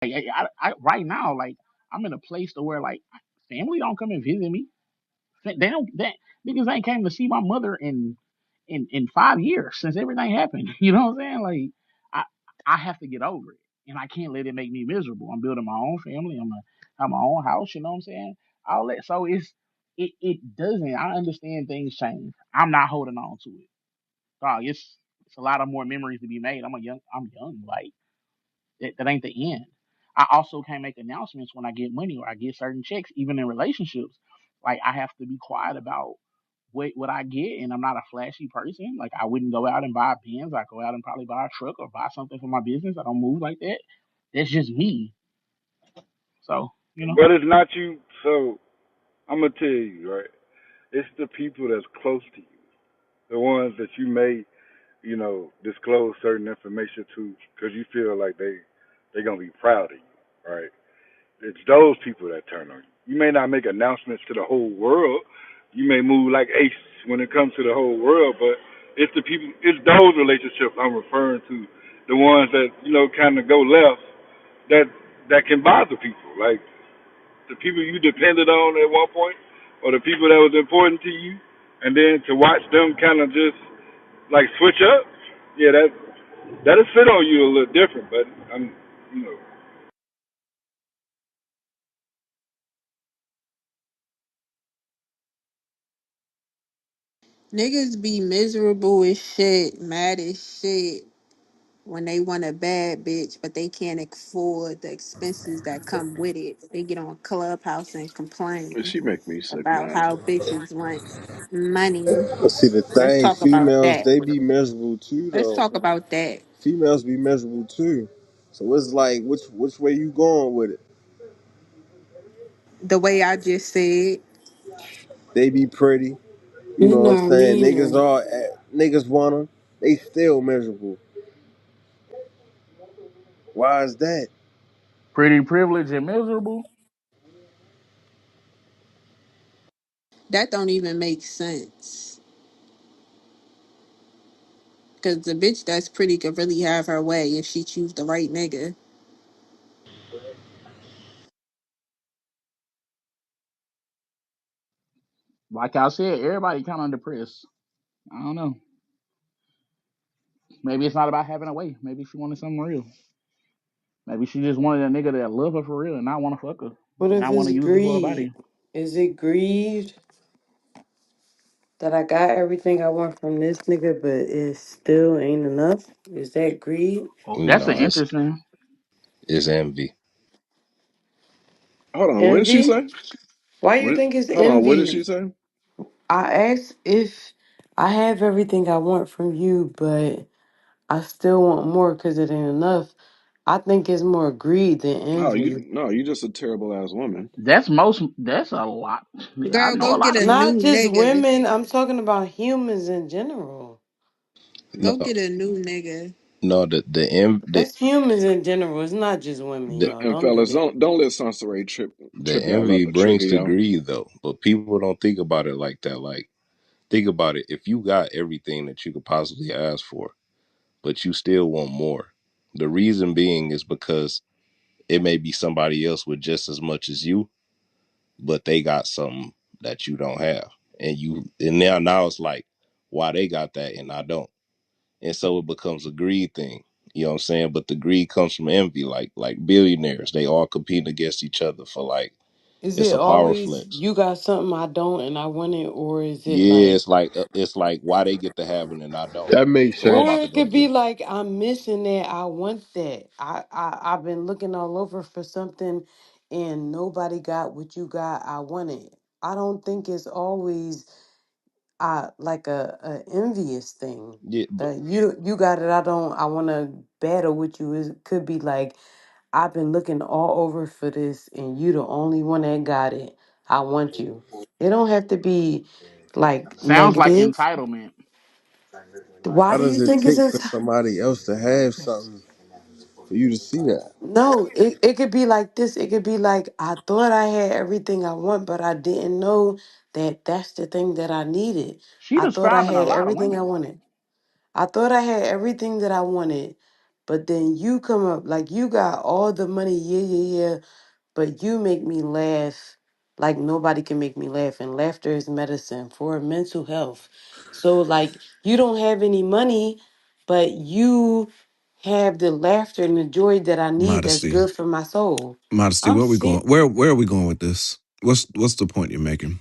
Like, right now, like I'm in a place to where like family don't come and visit me. They don't. That niggas ain't came to see my mother in 5 years since everything happened. You know what I'm saying? Like I I have to get over it, and I can't let it make me miserable. I'm building my own family. I'm gonna have my own house. You know what I'm saying? All that. So it doesn't. I understand things change. I'm not holding on to it. Dog, it's a lot of more memories to be made. I'm young. Like that ain't the end. I also can't make announcements when I get money or I get certain checks, even in relationships. Like I have to be quiet about what I get, and I'm not a flashy person. Like I wouldn't go out and buy a Benz. I go out and probably buy a truck or buy something for my business. I don't move like that. That's just me. So But it's not you. So I'm gonna tell you, right? It's the people that's close to you, the ones that you may, disclose certain information to, because you feel like they gonna be proud of you, right? It's those people that turn on you. You may not make announcements to the whole world. You may move like Ace when it comes to the whole world, but it's the people, it's those relationships I'm referring to, the ones that kind of go left, that that can bother people, like the people you depended on at one point, or the people that was important to you, and then to watch them kind of just like switch up. Yeah, that'll sit on you a little different, but I'm, you know. Niggas be miserable as shit, mad as shit when they want a bad bitch, but they can't afford the expenses that come with it. They get on Clubhouse and And complain she make me sick, about man. how bitches want money. But see, the Let's thing, talk about females, that. they be miserable too, Let's though. talk about that. Females be miserable too. So it's like, which way you going with it? The way I just said, They be pretty, you You know what I'm know saying? me and Niggas want them. They still miserable. Why is that? pretty privileged and miserable. that don't even make sense. Cause the bitch that's pretty could really have her way if she choose the right nigga. Like I said, everybody kind of depressed. I don't know. Maybe it's not about having a way. Maybe she wanted something real. Maybe she just wanted a nigga that love her for real and not want to fuck her, what if not want it's to use her for a greed? body. Is it greed that I got everything I want from this nigga, but it still ain't enough? Is that greed? Oh, that's an No, interesting. it's envy. Hold on, what did she Envy? say? Why you What? think it's Hold on, what did she envy? say? I asked if I have everything I want from you, but I still want more because it ain't enough. I think it's more greed than Oh, envy. you just a terrible ass woman. That's most. That's a lot. I Girl, know go a get lot of a people. new Not just nigga. women, I'm talking about humans in general. No, Go get a new nigga. no, That's humans in general. It's not just women, the y'all. And Don't do fellas, that. don't let Sansaray the trip y'all envy up or trigger brings the y'all. greed though, but people don't think about it like that. Like, think about it. If you got everything that you could possibly ask for, but you still want more, the reason being is because it may be somebody else with just as much as you, but they got something that you don't have, and now it's like, why they got that and I don't, and so it becomes a greed thing. You know what I'm saying? But the greed comes from envy, like billionaires. They all compete against each other for like Is it's it a power always flex. you got something I don't and I want it, or is it Yeah, like, it's like why they get to have it and I don't. That makes So I'm or sense. about to it go could get be it. like I'm missing that. I want that. I've been looking all over for something, and nobody got what you got. I want it. I don't think it's always like a envious thing. Yeah, but That you got it. I don't. I want to battle with you. It could be like I've been looking all over for this, and you the only one that got it. I want you. It don't have to be like Sounds like negative. entitlement. Why How do you does it think it's take for somebody else to have something for you to see that? no? It could be like this. It could be like I thought I had everything I want, but I didn't know that that's the thing that I needed. She I thought I describing a had lot of everything I women. wanted. I thought I had everything that I wanted, But then you come up like you got all the money, yeah, yeah, yeah, but you make me laugh like nobody can make me laugh. And laughter is medicine for mental health. So, like, you don't have any money, but you have the laughter and the joy that I need that's Modesty. good for my soul. Modesty, I'm where we going? sick. Where are we going with this? What's the point you're making?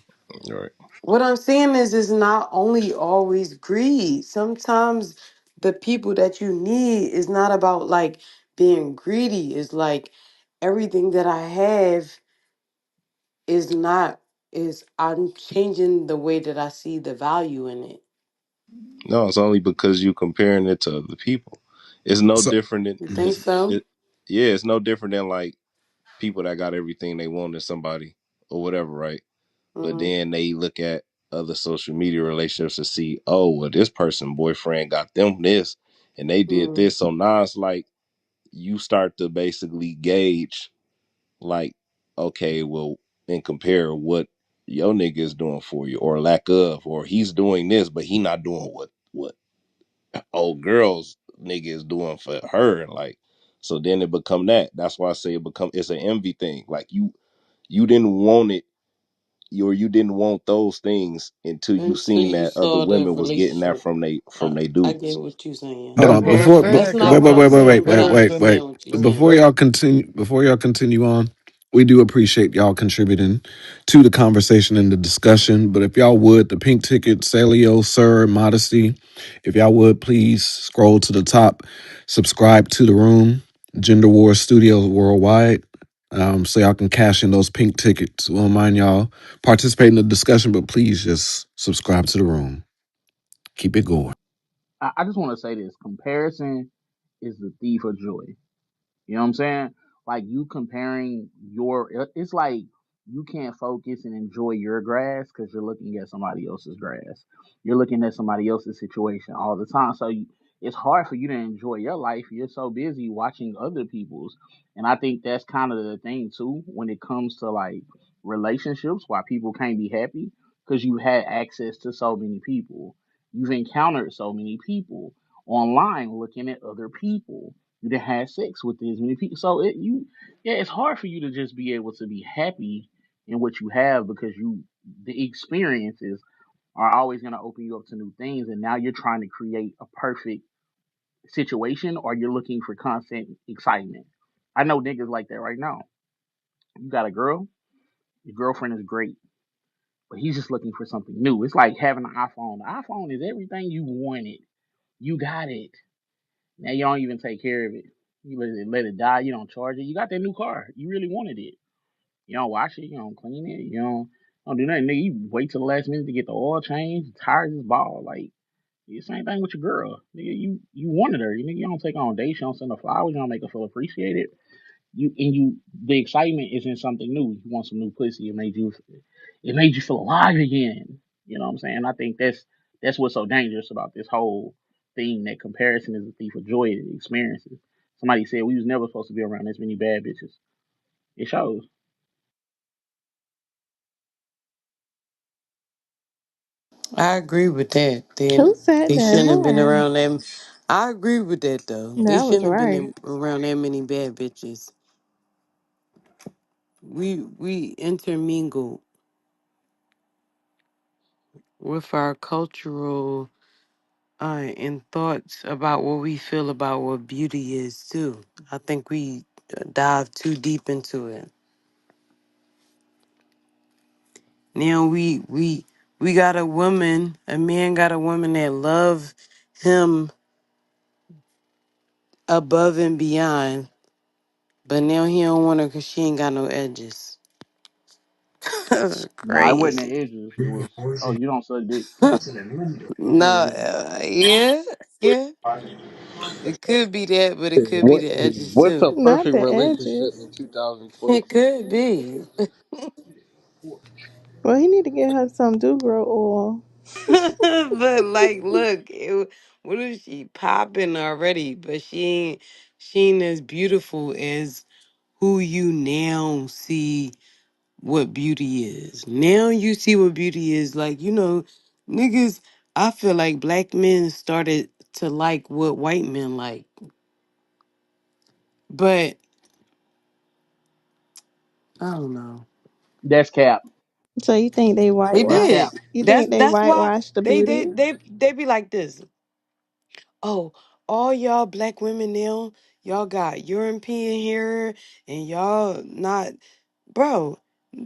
Right. What I'm saying is, it's not only always greed. Sometimes the people that you need is not about like being greedy. It's like everything that I have is not is I'm changing the way that I see the value in it. No, it's only because you comparing it to other people. It's no So different than You think so? it. Yeah, it's no different than like people that got everything they want in somebody or whatever, right? But Mm-hmm. then they look at other social media relationships to see, oh, well, this person boyfriend got them this, and they did Mm-hmm. this. So now it's like you start to basically gauge, like, okay, well, and compare what your nigga is doing for you, or lack of, or he's doing this, but he not doing what old girl's nigga is doing for her, like. So then it become that. That's why I say it's an envy thing. Like you didn't want it, you didn't want those things until you Until seen you that other saw the women was getting that relationship. from they I get dudes. what you're saying. hold on. That's Before that's That's actually not wait, what wait, I'm wait, wait, saying, wait, but wait, I that's wait, understand wait. what you're Before saying. y'all continue, on, we do appreciate y'all contributing to the conversation and the discussion. But if y'all would, the pink ticket, Salio, Sir, Modesty, if y'all would please scroll to the top, subscribe to the room, Gender War Studios Worldwide. So y'all can cash in those pink tickets. We don't mind y'all participate in the discussion, but please just subscribe to the room. Keep it going. I just want to say this: comparison is the thief of joy. You know what I'm saying? Like you comparing it's like you can't focus and enjoy your grass because you're looking at somebody else's grass. You're looking at somebody else's situation all the time. So it's hard for you to enjoy your life. You're so busy watching other people's. And I think that's kind of the thing too when it comes to like relationships, why people can't be happy because you had access to so many people. You've encountered so many people online looking at other people. You done had sex with as many people. So yeah, it's hard for you to just be able to be happy in what you have because the experiences are always going to open you up to new things, and now you're trying to create a perfect situation, or you're looking for constant excitement. I know niggas like that right now. You got a girl, your girlfriend is great, but he's just looking for something new. It's like having an iPhone. The iPhone is everything you wanted. You got it. Now you don't even take care of it. You let it die. You don't charge it. You got that new car. You really wanted it. You don't wash it. You don't clean it. You don't do nothing. Nigga, you wait till the last minute to get the oil changed. Tires is ball. Like the same thing with your girl. Nigga, you wanted her. You don't take her on dates. You don't send her flowers. You don't make her feel appreciated. The excitement is in something new. You want some new pussy. It made you feel alive again. You know what I'm saying? I think that's what's so dangerous about this whole thing, that comparison is a thief of joy to the experiences. Somebody said we was never supposed to be around this many bad bitches. It shows. I agree with that. Who said They that? shouldn't have Hold been on. around them. I agree with that though. They That was shouldn't have been right. around that many bad bitches. We intermingle with our cultural and thoughts about what we feel about what beauty is too. I think we dive too deep into it. Now we got a man got a woman that love him above and beyond, but now he don't want her because she ain't got no edges. That's Nah, it wasn't the crazy. edges. It was, oh, you don't suck dick. No, Yeah. yeah, yeah. It could be that, but it could be What the edges what's a too. Not perfect the relationship edges. in 2020? It could be. Well, he need to get her some do grow oil. But like, look, what if she popping already? But she ain't as beautiful as who you now see what beauty is. Now you see what beauty is. Like, niggas, I feel like black men started to like what white men like. But I don't know. That's cap. So you think they He That's whitewash? did. cap. You think they That's why whitewash the they beauty? they they they be like this. Oh, all y'all black women now, y'all got European hair and y'all not, bro.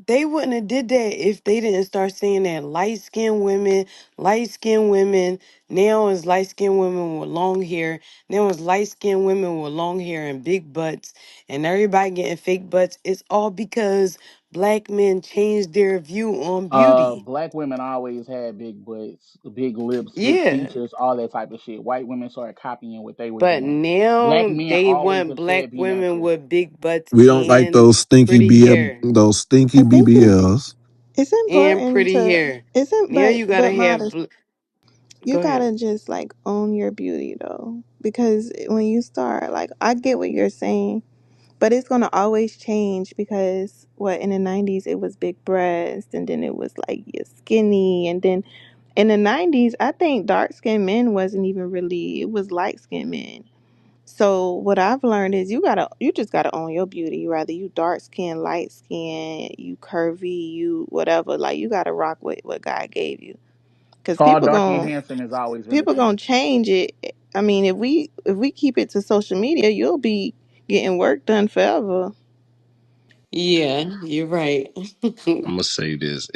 They wouldn't have did that if they didn't start saying that light skinned women. Now is light skinned women with long hair. Now is light skinned women with long hair and big butts, and everybody getting fake butts. It's all because black men changed their view on beauty. Black women always had big butts, big lips, big Yeah. features, all that type of shit. White women started copying what they were But doing. Black now men they always want have black said be women natural. with big butts We don't like and those stinky pretty hair. those stinky I think BBLs. it's And important pretty to hair. isn't Now you gotta but have modest. You go ahead. gotta just like own your beauty though, because when you start, like, I get what you're saying, but it's gonna always change because what in the '90s it was big breast, and then it was like you're skinny, and then in the '90s I think dark skinned men wasn't even really, it was light skinned men. So what I've learned is you just gotta own your beauty. Rather you dark skin, light skin, you curvy, you whatever. Like you gotta rock with what God gave you. Cause Tall, dark, and handsome has always been the people thing. gonna change it. I mean, if we keep it to social media, you'll be getting work done forever. Yeah, you're right. I'm gonna say this.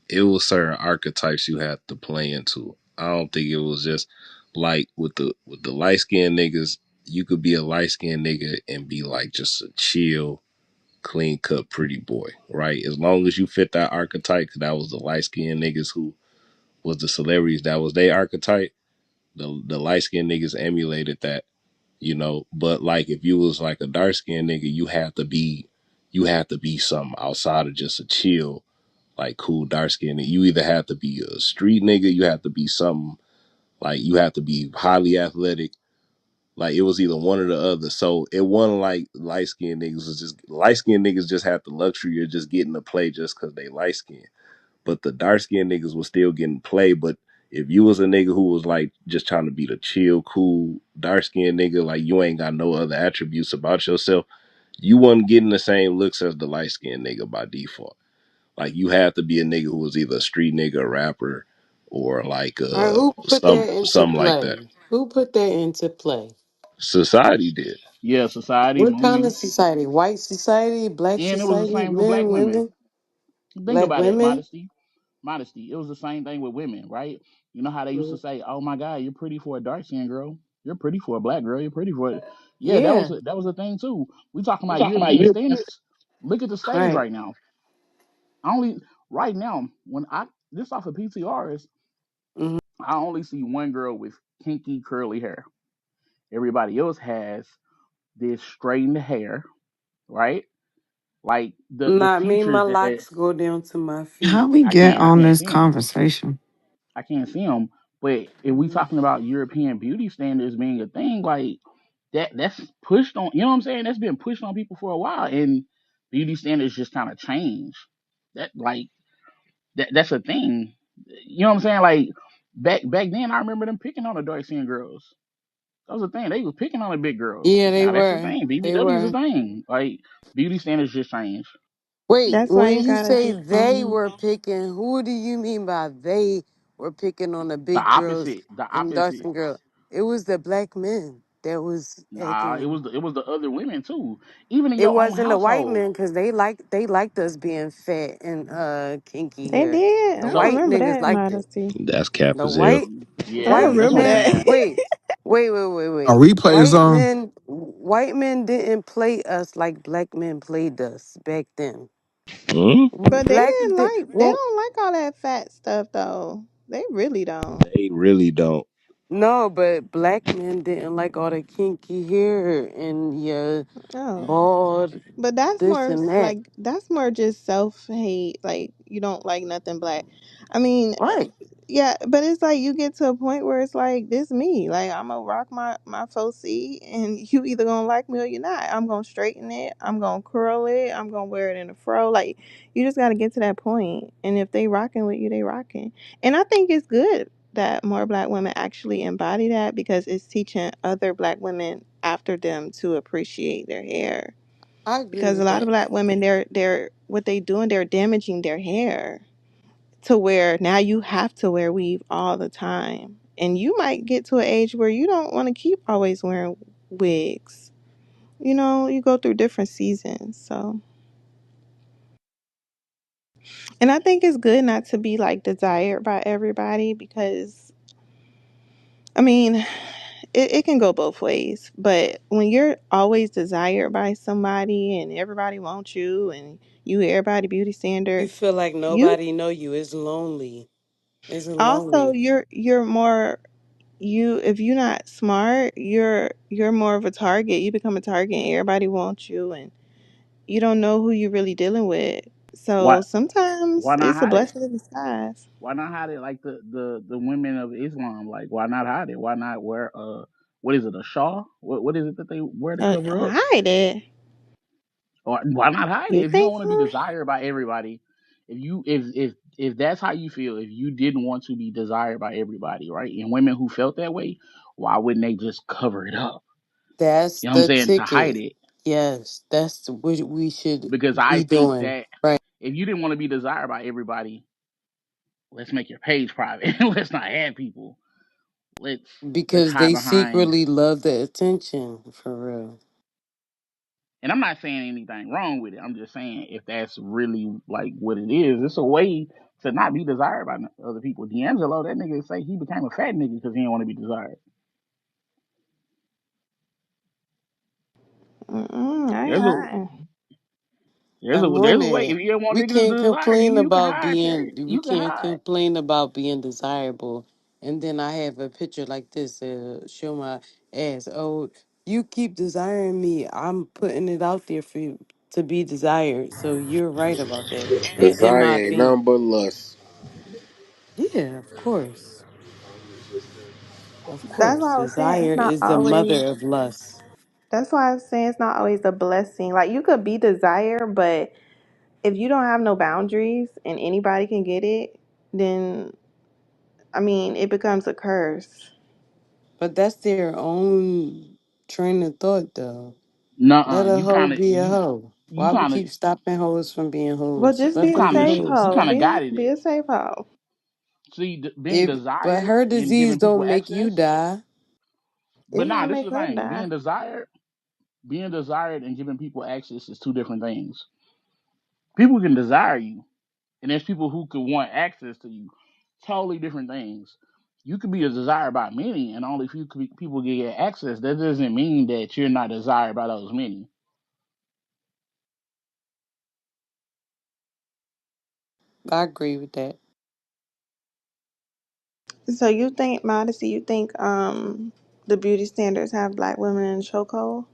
It was certain archetypes you had to play into. I don't think it was just like with the light skinned niggas. You could be a light skinned nigga and be like just a chill, clean cut, pretty boy, right? As long as you fit that archetype, 'cause that was the light skinned niggas who was the celebrities. That was their archetype. The light skinned niggas emulated that, you know. But like if you was like a dark skinned nigga, you had to be something outside of just a chill, like cool dark skinned. You either have to be a street nigga, you have to be something like you have to be highly athletic. Like it was either one or the other. So it wasn't like light skinned niggas was just light skinned niggas just had the luxury of just getting to play just because they light skinned. But the dark skinned niggas was still getting play. But if you was a nigga who was like just trying to be the chill, cool, dark skinned nigga, like you ain't got no other attributes about yourself, you wasn't getting the same looks as the light skinned nigga by default. Like you had to be a nigga who was either a street nigga, a rapper, or like All right, who put that into something like that. play? Who put that into play? Society did. Yeah, society, What kind money, of society? White society, black and it was the society, same for black men, women. women, Think black about it, women? modesty. It was the same thing with women, right? You know how they used to say, "Oh my God, you're pretty for a dark skinned girl. You're pretty for a black girl. You're pretty for." Yeah, Yeah, that was a thing too. We talking about European standards. Look at the stage right. right now. I only right now when I this off of PTRs, Hmm. I only see one girl with kinky curly hair. Everybody else has this straightened hair, right? Like the Not me, my features locks go down to my How feet. we get I on can't this see them. conversation? I can't see them. But if we Mhm. talking about European beauty standards being a thing, like that's pushed on. You know what I'm saying? That's been pushed on people for a while, and beauty standards just kind of change. That like that's a thing. You know what I'm saying? Like back then, I remember them picking on the dark skinned girls. That was the thing. They was picking on the big girls. Yeah, they Now that's the were. thing. They BBW is a were. thing. Like beauty standards just change. Wait, That's why when you you gotta say just they own. were picking, who do you mean by they were picking on the The big girls opposite. The and dark opposite. skin girl? It was the black men that was Nah, acting. it was the other women too. Even in It your own wasn't the white household. men because they liked us being fat and kinky They hair. did. The I So white remember niggas that liked it. modesty. That's cap The as hell. I yeah, white that's remember what I'm men. that. saying. Are Wait. replays on? White men didn't play us like black men played us back then. Hmm? But they Black didn't did like. They well. don't like all that fat stuff though. They really don't. They really don't. No, but black men didn't like all the kinky hair and your Oh. bald But that's this more and that. like that's more just self hate. Like you don't like nothing black. I mean, Right. yeah, but it's like you get to a point where it's like this me. Like I'm gonna rock my 4C, and you either gonna like me or you're not. I'm gonna straighten it. I'm gonna curl it. I'm gonna wear it in a fro. Like you just got to get to that point. And if they rocking with you, they rocking. And I think it's good that more black women actually embody that because it's teaching other black women after them to appreciate their hair. I agree Because a with lot of that. black women, they're what they doing, they're damaging their hair to where now you have to wear weave all the time. And you might get to an age where you don't want to keep always wearing wigs. You know, you go through different seasons. So, and I think it's good not to be like desired by everybody because, I mean, it can go both ways. But when you're always desired by somebody and everybody wants you and you everybody beauty You standard, feel like you nobody know you. It's lonely. It's also lonely. you're more you if you're not smart, you're more of a target. You become a target and everybody wants you and you don't know who you're really dealing with. So Why why sometimes not it's a hide it? blessing in disguise. Why not hide it like the women of Islam? Like why not hide it? Why not wear what is it, a shawl? What is it that they wear to cover up? Hide it. Or why not hide it You if you don't think want to be so? desired by everybody? If that's how you feel, if you didn't want to be desired by everybody, right? And women who felt that way, why wouldn't they just cover it up? That's You know what I'm the saying? To hide ticket. it. Yes, that's what we should Because I be think doing. that Right. if you didn't want to be desired by everybody, let's make your page private. Let's not add people. Let's Because hide they behind. secretly love the attention, for real. And I'm not saying anything wrong with it. I'm just saying if that's really like what it is, it's a way to not be desired by other people. D'Angelo, that nigga say he became a fat nigga because he didn't want to be desired. I ain't There's a hiding. there's a way. Morning. If you don't want We niggas to can't desire you, complain you can about hide, being Terry. we You can can't hide. complain about being desirable. And then I have a picture like this, show my ass. Oh, you keep desiring me. I'm putting it out there for you to be desired. So you're right about that. In Desire my ain't nothing opinion. but lust. Yeah, of course. Of That's course. why I was saying it's Desire not is the always. mother of lust. That's why I was saying it's not always a blessing. Like you could be desired, but if you don't have no boundaries and anybody can get it, then I mean it becomes a curse. But that's their own train of thought though. Nuh-uh. Let a You hoe kind of be a hoe. you Why we kind of keep stopping hoes from being Well, hoes? just Let be you a them kind be of safe you hoes. hoe. kind of guided Be it. a safe hoe. See, being If but desired her and disease giving people don't make you access. die. But It nah, might this is make the her thing. die. Being desired and giving people access is two different things. People can desire you, and there's people who could want access to you. Totally different things. You could be desired by many, and only few people get access. That doesn't mean that you're not desired by those many. I agree with that. So you think modesty? You think the beauty standards have black women in a chokehold?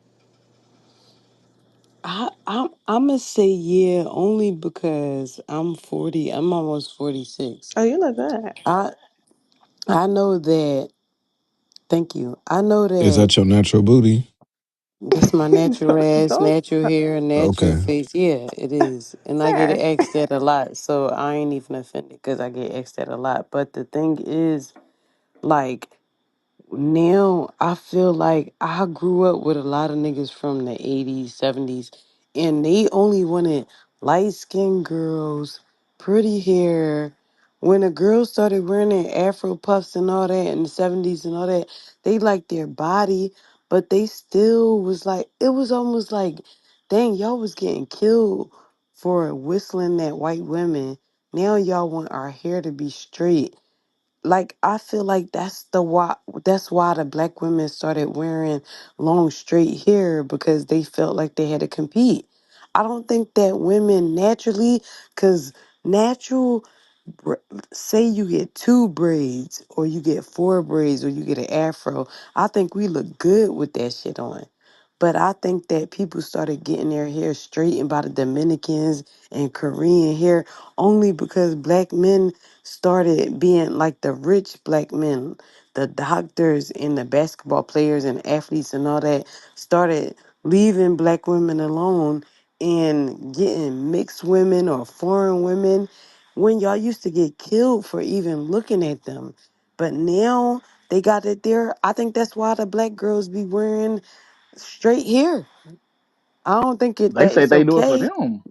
I'm gonna say yeah, only because I'm 40. I'm almost 46. Oh, you look good. I I know that. Thank you. I know Is that that your natural booty? that's my natural ass, Don't, natural hair, natural Okay. face. Yeah, it is, and I get sir. asked that a lot. So I ain't even offended because I get asked that a lot. But the thing is, like. Now I feel like I grew up with a lot of niggas from the 80s, 70s, and they only wanted light skinned girls, pretty hair. When a girl started wearing their afro puffs and all that in the 70s and all that, they liked their body, but they still was like, it was almost like, dang, y'all was getting killed for whistling at white women. Now y'all want our hair to be straight, like I feel like that's why the black women started wearing long straight hair because they felt like they had to compete. I don't think that women naturally, because natural br- say you get two braids or you get four braids or you get an afro, I think we look good with that shit on. But I think that people started getting their hair straightened by the Dominicans and Korean hair only because black men started being like the rich black men, the doctors and the basketball players and athletes and all that started leaving black women alone and getting mixed women or foreign women when y'all used to get killed for even looking at them. But now they got it there. I think that's why the black girls be wearing Straight here. I don't think They that say is they do it for okay. them.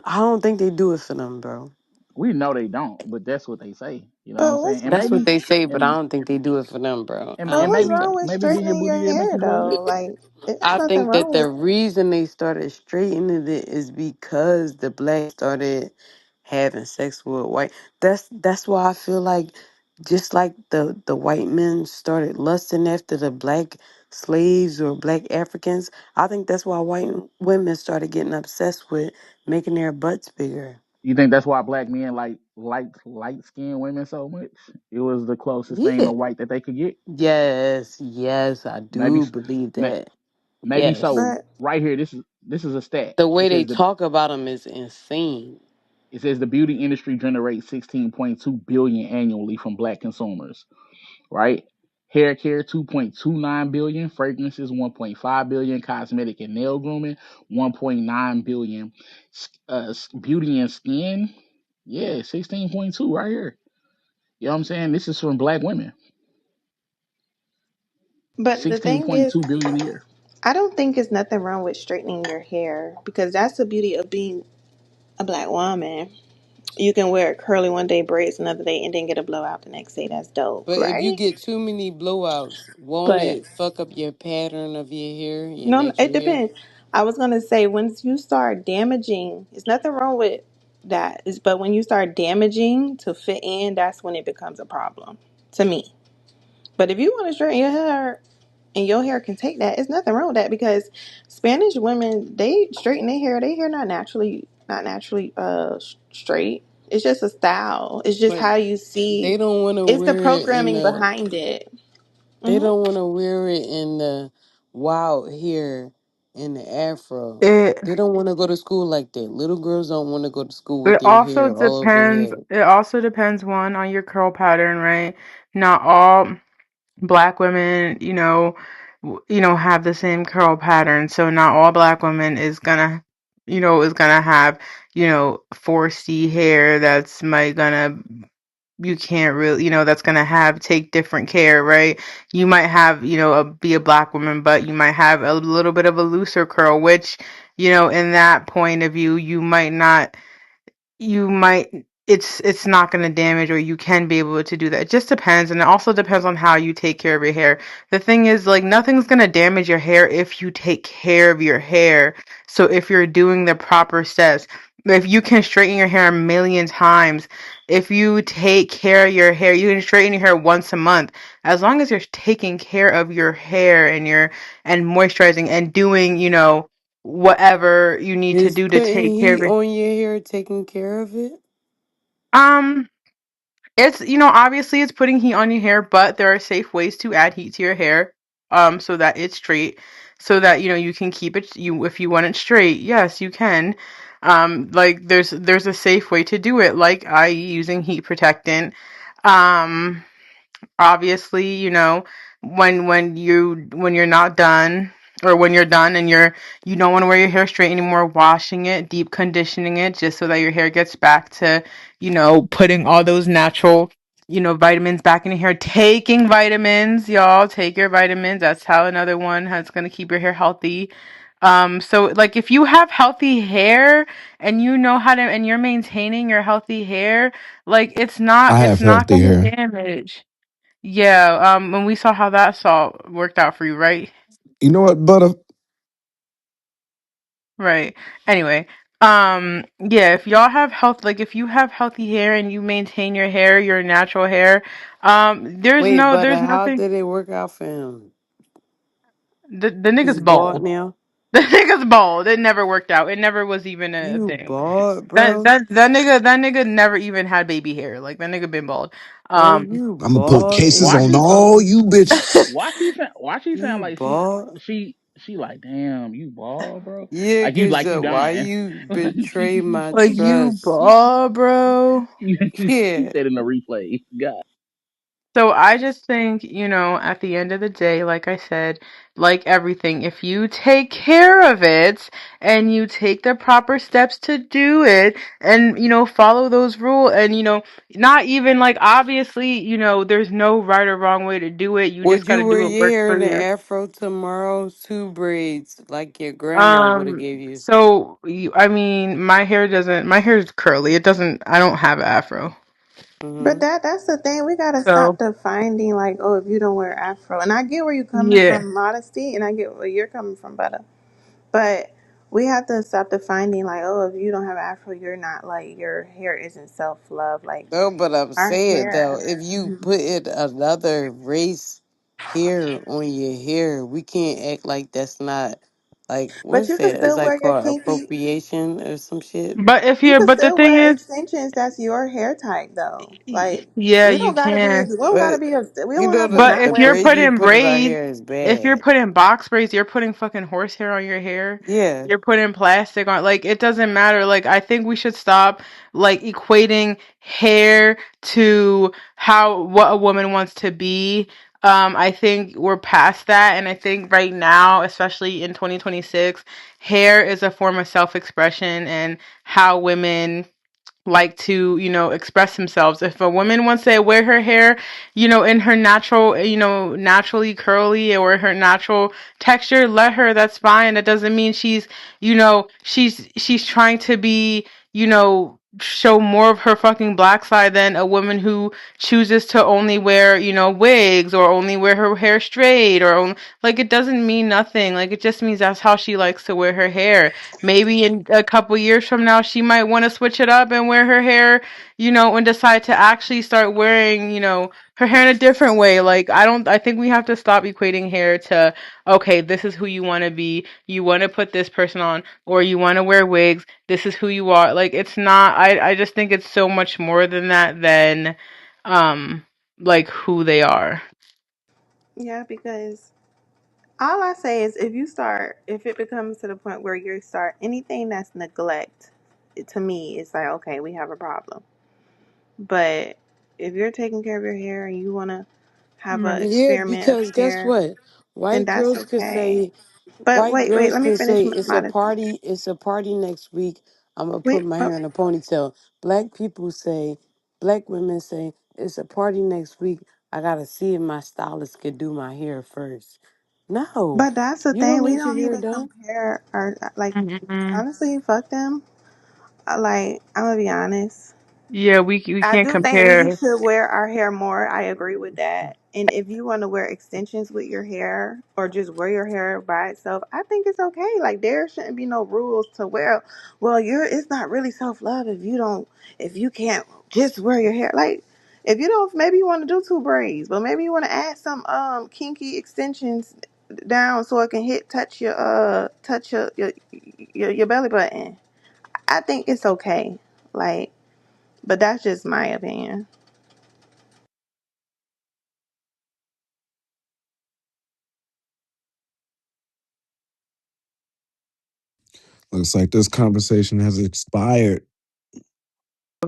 I don't think they do it for them, bro. We know they don't, but that's what they say. You know what I'm But saying? what's And That's what maybe they say, but I and don't think they do it for them, bro. and, I but and don't what's think maybe wrong that. with maybe bigger straightening your booty will make hair you look though? good. Like it's I nothing think that wrong the with. reason they started straightening it is because the black started having sex with white. That's why I feel like just like the white men started lusting after the black slaves or black Africans, I think that's why white women started getting obsessed with making their butts bigger. You think that's why black men like light skinned women so much? It was the closest thing to Yeah. white that they could get. Yes, yes, I Maybe do believe ma- that. maybe Yes. so. But Right here, this is a stat. The way It they says talk about them is insane. the beauty industry generates 16.2 billion annually from black consumers. Right? Hair care 2.29 billion, fragrances 1.5 billion, cosmetic and nail grooming 1.9 billion, beauty and skin, yeah, 16.2 right here. You know what I'm saying? This is from black women, the thing is, 16.2 billion a year. I don't think it's nothing wrong with straightening your hair because that's the beauty of being a black woman. You can wear it curly one day, braids another day, and then get a blowout the next day. That's dope, But if you right? get too many blowouts, won't But it fuck up your pattern of your hair, your no, it natural hair? depends. I was gonna say once you start damaging, there's nothing wrong with that. But when you start damaging to fit in, that's when it becomes a problem to me. But if you want to straighten your hair and your hair can take that, it's nothing wrong with that because Spanish women they straighten their hair. Their hair not naturally straight. It's just a style. It's just But how you they see. don't want to It's the wear it in programming the. behind it. They Hmm. don't want to wear it in the wild hair in the afro. It They don't want to go to school like that. Little girls don't want to go to school with it their also hair all over their depends. head. It also depends one on your curl pattern, right? Not all black women, have the same curl pattern. So not all black women is gonna have 4C hair that's might gonna you can't really that's gonna have take different care, right? You might have be a black woman, but you might have a little bit of a looser curl, which in that point of view you might it's not going to damage, or you can be able to do that. It just depends, and it also depends on how you take care of your hair. The thing is, like, nothing's going to damage your hair if you take care of your hair. So if you're doing the proper steps, if you can straighten your hair a million times, if you take care of your hair, you can straighten your hair once a month. As long as you're taking care of your hair and moisturizing and doing whatever you need to Is do to putting take care of heat it. on your hair taking care of it? um it's obviously it's putting heat on your hair, but there are safe ways to add heat to your hair, so that it's straight, so that you can keep it. If you want it straight, yes, you can. Like there's a safe way to do it, like I using heat protectant. Um, Obviously, when you're not done, or when you're done and you don't want to wear your hair straight anymore, washing it, deep conditioning it, just so that your hair gets back to putting all those natural vitamins back in your hair. Taking vitamins, y'all, take your vitamins. That's how another one that's going to keep your hair healthy. So like if you have healthy hair and you know how to and you're maintaining your healthy hair, like it's not I it's have not healthy going to hair. damage. Yeah, when we saw how that saw worked out for you, right? You know what, Butter? Right. Anyway, yeah, if y'all have health, like if you have healthy hair and you maintain your hair, your natural hair, Wait, but there's how nothing. did it work out for him? The He's nigga's bald bald. now. The nigga's bald. It never worked out. It never was even a You thing. bald, That bro? that that nigga never even had baby hair. Like that nigga been bald. Bro, Um, you I'm gonna put bald cases and Why on she? all bald. you bitches. Why she sound You like bald? she like damn you bald bro Yeah, like cause you why dying you like betray my like you trust? bald, bro. she Yeah. said in the replay God So I just think, at the end of the day, like I said, like everything, if you take care of it and you take the proper steps to do it and, follow those rules and, not even like obviously, there's no right or wrong way to do it. You just Would got you to wear do what your works hair for in an you. afro tomorrow? Two braids, like your grandma would have gave you. So I mean, my hair is curly. I don't have an afro. But Hmm. that's the thing. We gotta stop So, defining like, oh, if you don't wear afro. And I get where you're coming yeah. from, modesty, and I get where you're coming from, butter. But we have to stop defining like, oh, if you don't have afro, you're not like your hair isn't self love. Like No, but I'm our saying though, hair. if you Mhm. put in another race hair on your hair, we can't act like that's not like But what's you can that? Is still that wear your called kinky. appropriation or some shit? You can But the still thing wear is, extensions. That's your hair type, though. Like yeah, we you don't gotta be. can. We don't gotta But be. We you don't know have to But the not if wear. you're braids we putting put in our braids, hair is if you're bad. putting box braids, you're putting fucking horsehair on your hair. Yeah. You're putting plastic on. Like it doesn't matter. Like I think we should stop like equating hair to how what a woman wants to be. I think we're past that, and I think right now, especially in 2026, hair is a form of self-expression and how women like to, express themselves. If a woman wants to wear her hair, in her natural, naturally curly or her natural texture, let her. That's fine. That doesn't mean she's trying to be, show more of her fucking black side than a woman who chooses to only wear, wigs or only wear her hair straight or like it doesn't mean nothing. Like it just means that's how she likes to wear her hair. Maybe in a couple years from now, she might want to switch it up and wear her hair, and decide to actually start wearing, her hair in a different way. Like, I think we have to stop equating hair to, okay, this is who you want to be. You want to put this person on, or you want to wear wigs. This is who you are. Like, it's not, I just think it's so much more than that, than, um, like who they are. Yeah, because all I say is if it becomes to the point where you start anything that's neglect, to me, it's like, okay, we have a problem. But if you're taking care of your hair and you want to have an Yeah, experiment of because guess hair, what? then White that's girls could okay. say But white wait, girls let me can finish say my it's a modesty. party, it's a party next week. I'm gonna put Wait, my hair in a ponytail. Black people say, black women say, it's a party next week. I gotta see if my stylist could do my hair first. No, but that's the you don't thing. We need your don't need hair to done. compare our like. Mm-mm. Honestly, fuck them. Like I'm gonna be honest. Yeah, we I can't do think we compare. should wear our hair more. I agree with that. And if you want to wear extensions with your hair or just wear your hair by itself, I think it's okay. Like there shouldn't be no rules to wear. Well, you're it's not really self love if you can't just wear your hair. Like if you don't, maybe you want to do two braids, but maybe you want to add some kinky extensions down so it can touch your belly button. I think it's okay. Like, but that's just my opinion. Looks like this conversation has expired.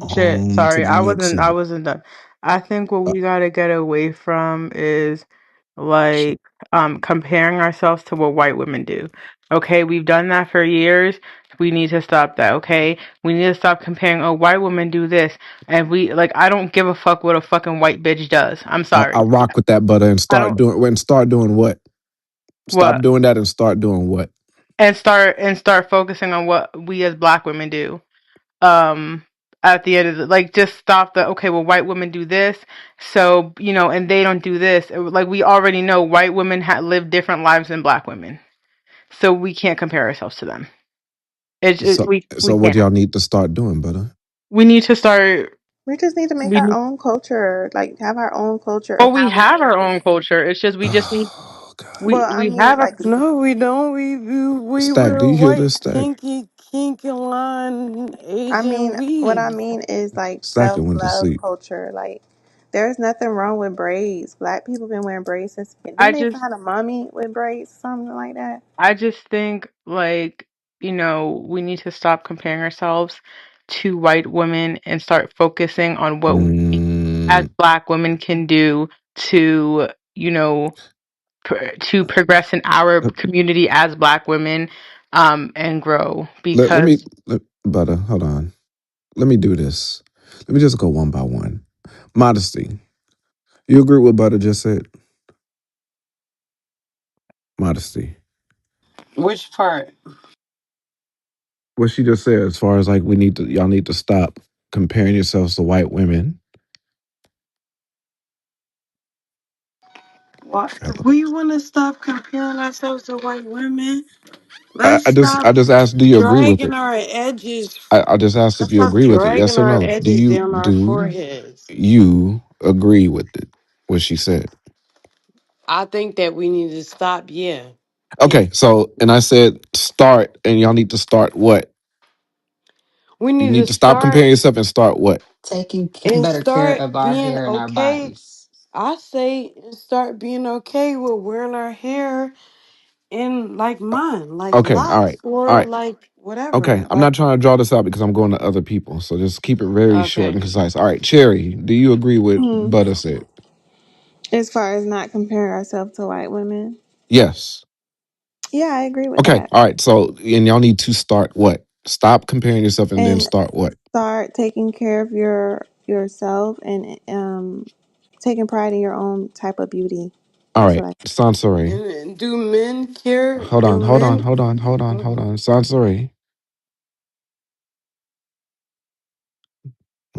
Shit, On to sorry, the next I one. wasn't done. I think what Uh, we gotta get away from is like comparing ourselves to what white women do. Okay, we've done that for years. We need to stop that, okay? We need to stop comparing, oh, white women do this. And I don't give a fuck what a fucking white bitch does. I'm I sorry. rock with that, butter, and I don't start doing what? Stop what doing that and start doing what? and start focusing on what we as black women do. At the end of the like just stop the okay, well white women do this, so and they don't do this. Like we already know white women live different lives than black women, so we can't compare ourselves to them. So We so what can't. y'all need to start doing, butter? We need to start. We just need to make We our need, own culture, like have our own culture well, of we how we have wear our our own hair. culture. It's just we just need Oh God. we Well, I we mean, have a like, No, we don't. We Stack, wear do you hear white this, Stack? kinky line I mean, Asian what I weave. mean is like Stack self and went to love sleep. culture. Like, there's nothing wrong with braids. Black people been wearing braids since. I Didn't they just find a mummy with braids, something like that? I just think we need to stop comparing ourselves to white women and start focusing on what we as Mm. Black women can do to, you know, to progress in our Uh, community as Black women, and grow. let me, Because Butter, hold on. Let me do this. Let me just go one by one. Modesty. You agree with what Butter just said? Modesty. Which part? What she just said, as far as like y'all need to stop comparing yourselves to white women. What? We want to stop comparing ourselves to white women. I, Let's I just stop I just asked, do you agree with dragging it? our edges. I just asked if Let's you stop agree with it. Yes dragging or our no? edges down our Do foreheads. you agree with it? What she said. I think that we need to stop. Yeah. Yeah. Okay, so and I said start, and y'all need to start what? We You need need to to stop start comparing yourself and start what? Taking and better care start of our being hair and our okay. bodies. I say and start being okay with wearing our hair in like mine, like Okay, all locks right, all or right. like whatever. Okay, I'm Like not trying to draw this out because I'm going to other people. So just keep it very short and okay. concise. All right, Cherry, do you agree with Hmm. Butter said? As far as not comparing ourselves to white women, Yes. yeah, I agree with Okay, that. all right. So and y'all need to start what? Stop comparing yourself and then And start what? start taking care of yourself and taking pride in your own type of beauty. All That's right, what I. Sansori. And do men care? Hold on, Do hold on, men? hold on, hold on, hold Mhm. on. Sansori.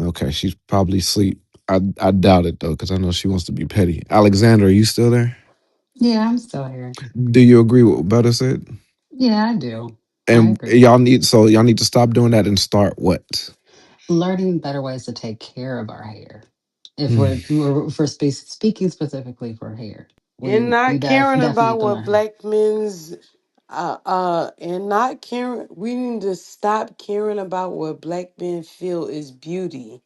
Okay, she's probably asleep. I doubt it though, because I know she wants to be petty. Alexander, are you still there? Yeah, I'm still here. Do you agree with what Butter said? Yeah, I do. I And agree. y'all need to stop doing that and start what? Learning better ways to take care of our hair. If Hmm. we're speaking specifically for hair, And we not caring definitely about have to what learn. black men's and not caring, we need to stop caring about what black men feel is beauty.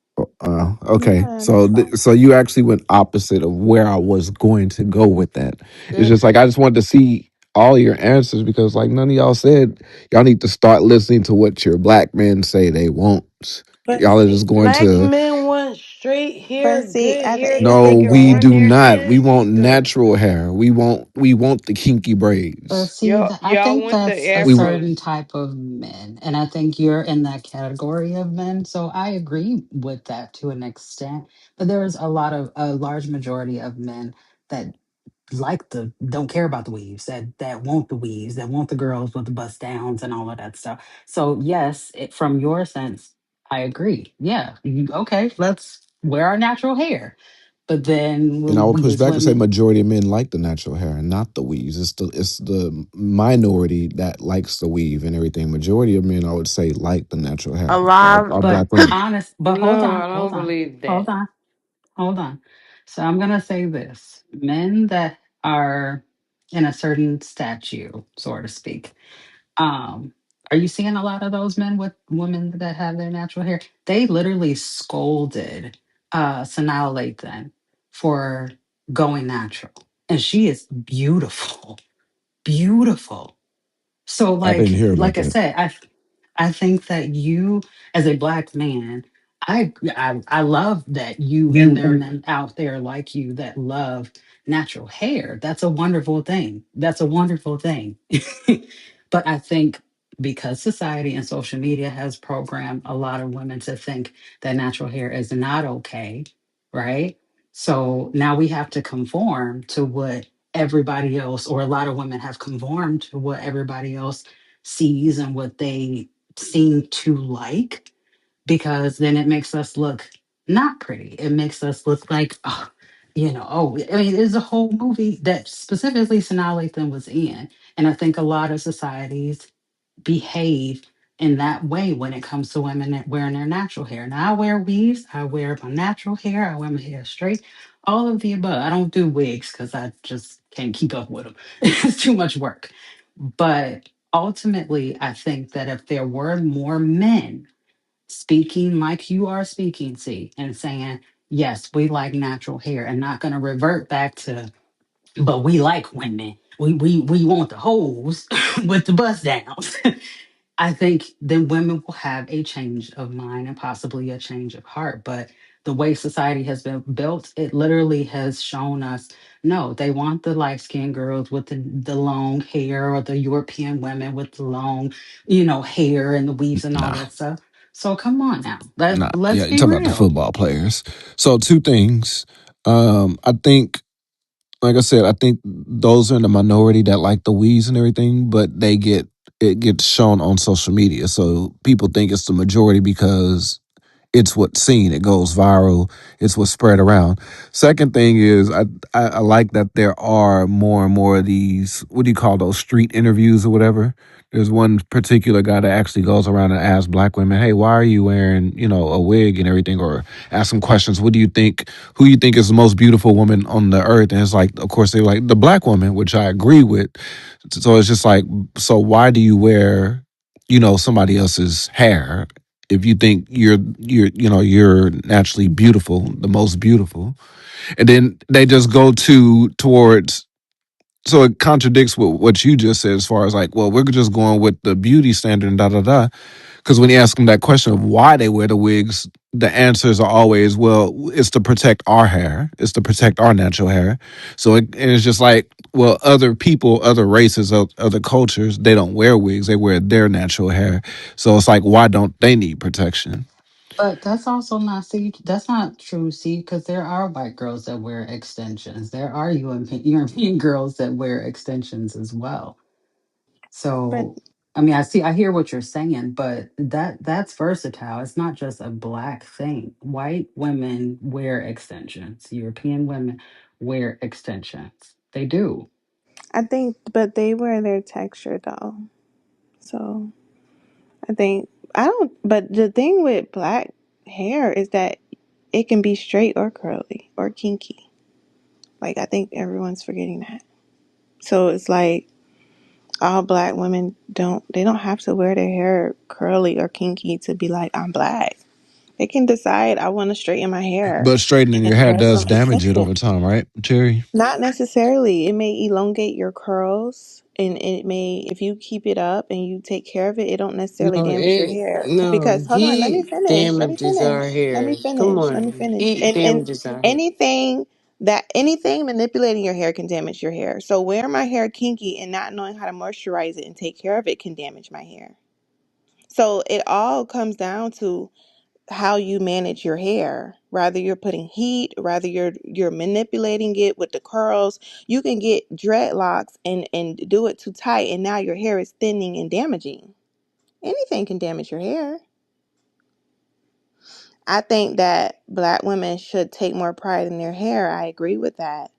Okay, Yeah, so that's fine. so you actually went opposite of where I was going to go with that. It's Good. just like I just wanted to see all your answers because like none of y'all said y'all need to start listening to what your black men say they want. But Y'all are just see, going Black to men want straight hair, but see, good at the hair end that of the they no, can we run do day, their not. We hands want through. natural hair. We want the kinky But braids. see, Y'all I think want the that's a We want, certain afros. type of men. And I think you're in that category of men. So I agree with that to an extent. But there's a large majority of men that like the don't care about the weaves, that want the weaves, that want the girls with the bust downs and all of that stuff. So yes, from your sense, I agree. Yeah. Okay, let's wear our natural hair. But then and I will we push as back and say women, majority of men like the natural hair and not the weaves. It's the minority that likes the weave and everything. Majority of men, I would say, like the natural A hair. lot. Our but black women. but No, I don't believe hold that. on. Hold on. So I'm gonna say this: men that are in a certain statue, so to speak. Um, are you seeing a lot of those men with women that have their natural hair? They literally scolded Sanaa Lathan for going natural, and she is beautiful, beautiful. So, I didn't hear about like I that. said, I think that you, as a black man, I love that you and there are men out there like you that love natural hair. That's a wonderful thing. That's a wonderful thing. But I think because society and social media has programmed a lot of women to think that natural hair is not okay, right? So now we have to conform to what everybody else, or a lot of women have conformed to what everybody else sees and what they seem to like, because then it makes us look not pretty. It makes us look like, oh, I mean, there's a whole movie that specifically Sanaa Lathan was in. And I think a lot of societies behave in that way when it comes to women that wearing their natural hair. Now, I wear weaves, I wear my natural hair, I wear my hair straight, all of the above. I don't do wigs because I just can't keep up with them. It's too much work. But ultimately, I think that if there were more men speaking like you are speaking, see, and saying, yes, we like natural hair, and not going to revert back to, but we like women. We want the hoes with the bust downs. I think then women will have a change of mind and possibly a change of heart. But the way society has been built, it literally has shown us no, they want the light skinned girls with the long hair, or the European women with the long, hair and the weaves and all Nah, that stuff. So come on now. nah. Let's Yeah, you're be talking about the real. football players. So two things. I think, like I said, I think those are in the minority that like the weeds and everything, but it gets shown on social media. So people think it's the majority because it's what's seen. It goes viral. It's what's spread around. Second thing is I like that there are more and more of these, what do you call those, street interviews or whatever. There's one particular guy that actually goes around and asks black women, "Hey, why are you wearing, a wig and everything?" Or ask them questions. What do you think? Who you think is the most beautiful woman on the earth? And it's like, of course, they're like the black woman, which I agree with. So it's just like, so why do you wear, somebody else's hair if you think you're naturally beautiful, the most beautiful? And then they just go towards, so it contradicts what you just said, as far as like, well, we're just going with the beauty standard and da da da. Because when you ask them that question of why they wear the wigs, the answers are always, well, it's to protect our hair, it's to protect our natural hair. So and it's just like, well, other people, other races, other cultures, they don't wear wigs, they wear their natural hair. So it's like, why don't they need protection? But that's also not, see, that's not true, see, because there are white girls that wear extensions. There are European girls that wear extensions as well. But So, I mean, I hear what you're saying, but that's versatile. It's not just a black thing. White women wear extensions. European women wear extensions. They do. I think, but they wear their texture though. So I think I don't. But the thing with black hair is that it can be straight or curly or kinky. Like I think everyone's forgetting that. So it's like all black women don't have to wear their hair curly or kinky to be like I'm black. They can decide I want to straighten my hair But straightening your and hair wear does some damage it over extensions. time, right, Cherry? Not necessarily. It may elongate your curls, and it may, if you keep it up and you take care of it, it don't necessarily No, damage your hair. no, Because hold on, let me heat finish. Let me damages finish. our Let me hair. Come finish. Let me on, finish. heat And damages our hair. anything manipulating your hair can damage your hair. So wearing my hair kinky and not knowing how to moisturize it and take care of it can damage my hair. So it all comes down to how you manage your hair. Rather you're putting heat, rather you're manipulating it with the curls. You can get dreadlocks and do it too tight, and now your hair is thinning and damaging. Anything can damage your hair. I think that black women should take more pride in their hair. I agree with that.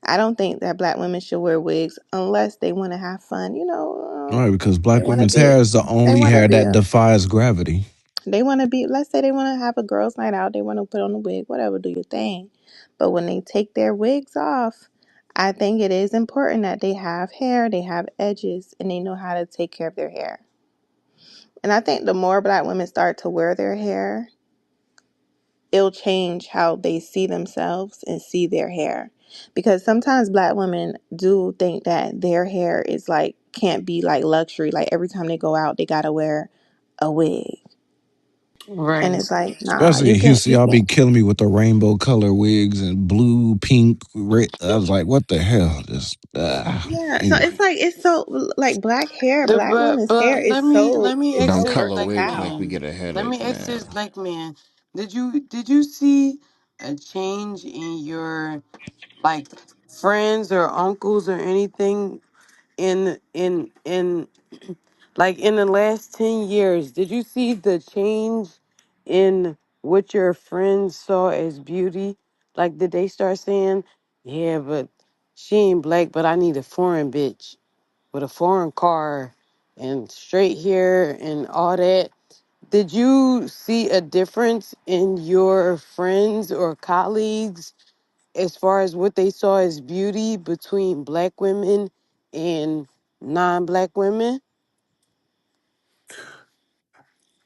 I don't think that black women should wear wigs unless they want to have fun. All right, because They black want to women's be. hair is the They only want to hair be that a. defies gravity. They want to be, let's say they want to have a girls' night out. They want to put on a wig, whatever, do your thing. But when they take their wigs off, I think it is important that they have hair, they have edges, and they know how to take care of their hair. And I think the more black women start to wear their hair, it'll change how they see themselves and see their hair. Because sometimes black women do think that their hair is like, can't be like luxury. Like every time they go out, they got to wear a wig. And Right. it's like, nah, Especially you in can, Houston, you y'all can. be killing me with the rainbow color wigs and blue, pink, red. I was like, what the hell? Just Yeah, so anyway. it's like it's so like black hair, black women's hair But is let so me is ask Don't so this color black wigs make me versatile. man. get a Let me headache, ask this man. black man. Did you see a change in your like friends or uncles or anything in like in the last 10 years? Did you see the change in what your friends saw as beauty? Like did they start saying, "Yeah, but she ain't black, but I need a foreign bitch with a foreign car and straight hair and all that"? Did you see a difference in your friends or colleagues as far as what they saw as beauty between black women and non-black women?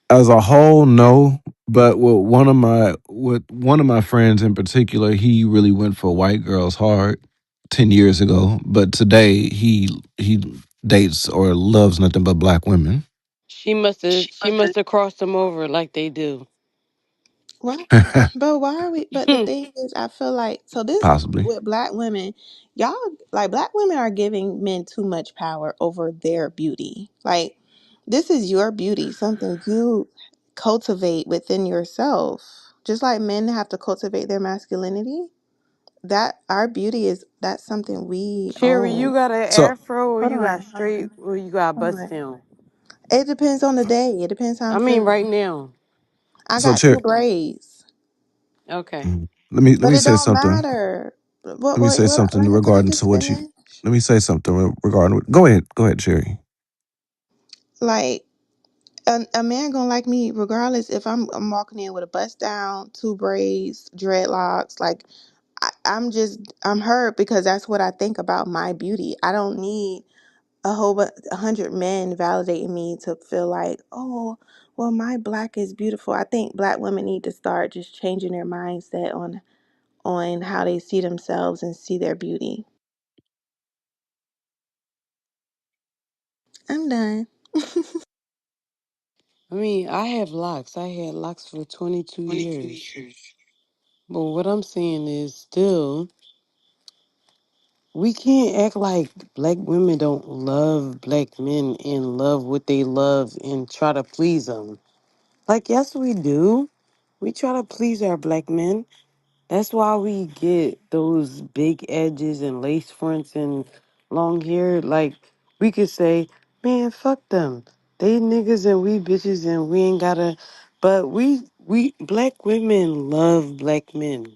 As a whole, no. But with one of my friends in particular, he really went for white girls hard 10 years ago. But today he dates or loves nothing but black women. She must have crossed them over like they do. What? But why are we? But the thing is, I feel like so this Possibly. with black women, y'all like black women are giving men too much power over their beauty. Like this is your beauty, something you cultivate within yourself. Just like men have to cultivate their masculinity, that our beauty is that's something we Cherry, you own. got an So afro or Hold you got on, hold straight on, or you got hold bust on. down? It depends on the day. It depends how I I'm mean, feeling. right now. I so got Cher- two braids. Okay. let But me it say don't something. matter. What, Let me say like, something can I regarding to just what you. finish? Let me say something regarding. Go ahead. Go ahead, Cherry. Like, a man gonna like me regardless if I'm walking in with a bust down, two braids, dreadlocks. Like, I'm hurt because that's what I think about my beauty. I don't need a hundred men validating me to feel like, oh, well, my black is beautiful. I think black women need to start just changing their mindset on how they see themselves and see their beauty. I'm done. I mean, I have locks. I had locks for 22 years. But what I'm saying is still, we can't act like black women don't love black men and love what they love and try to please them. Like, yes, we do. We try to please our black men. That's why we get those big edges and lace fronts and long hair. Like, we could say, man, fuck them. They niggas and we bitches and we ain't gotta. But we black women love black men.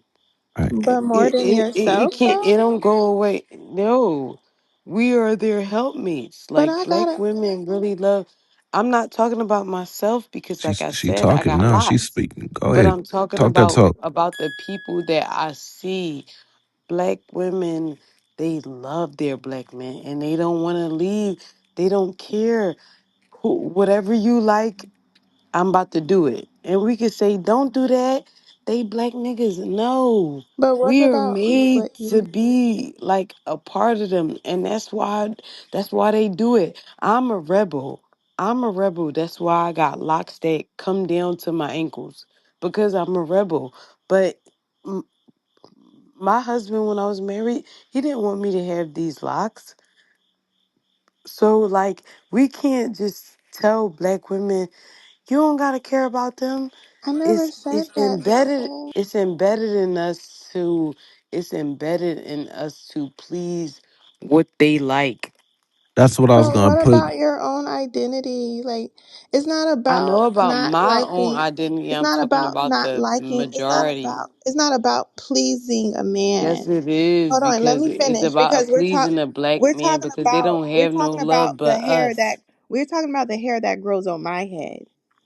Right. But more than It yourself, can't, it though? don't go away. No, we are their helpmates. But Like, I black gotta. women really love. I'm not talking about myself because, like I She said, I talking got now. She's lots. speaking. Go But ahead. I'm talking Talk that talk. about the people that I see. Black women, they love their black men and they don't want to leave. They don't care whatever you like. I'm about to do it. And we could say, don't do that. They black niggas. No. But what We are about made what to you? be like a part of them. And that's why they do it. I'm a rebel. I'm a rebel. That's why I got locks that come down to my ankles. Because I'm a rebel. But m- my husband, when I was married, he didn't want me to have these locks. So like we can't just tell black women you don't gotta care about them. I never It's said that, embedded. Fluffy. It's embedded in us to. It's embedded in us to please what they like. That's what I was But gonna what put. about your own identity? Like, it's not I know about about not my own liking. identity. It's I'm not talking about about not the liking. majority. It's not about pleasing a Yes, man. it is Hold on, let because me it's finish about because pleasing a black man because they don't we're have no talking love about the but hair us. that we're talking about the hair that grows on my head.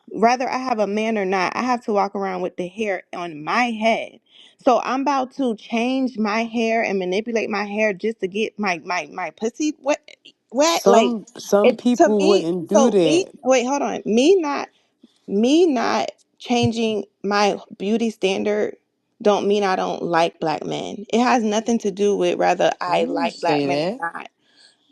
Whether I have a man or not, I have to walk around with the hair on my head. So I'm about to change my hair and manipulate my hair just to get my pussy wet. Like Some it to people me. wouldn't do So me. that. Wait, hold on. Me not changing my beauty standard don't mean I don't like black men. It has nothing to do with whether I I didn't like black say men that. or not.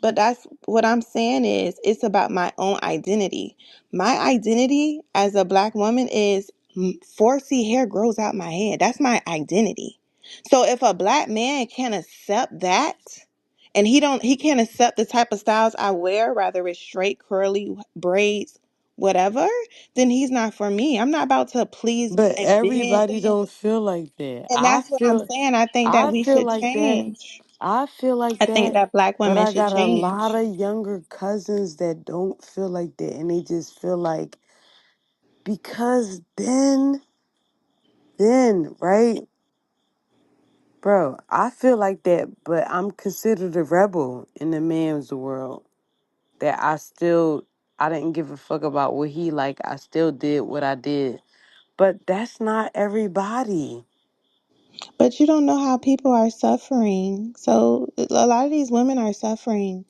But that's what I'm saying is it's about my own identity. My identity as a black woman is 4C hair grows out my head. That's my identity. So if a black man can't accept that and he can't accept the type of styles I wear, rather it's straight curly braids, whatever, then he's not for me. I'm not about to please But and bend. everybody don't feel like that. And that's what I'm saying. I think that I we feel should like that. change. I feel like I think that. that black But women I should got a lot change. of younger cousins that don't feel like that and they just feel like because right? Bro, I feel like that, but I'm considered a rebel in the man's world. That I didn't give a fuck about what he like. I still did what I did. But that's not everybody. But you don't know how people are suffering. So a lot of these women are suffering.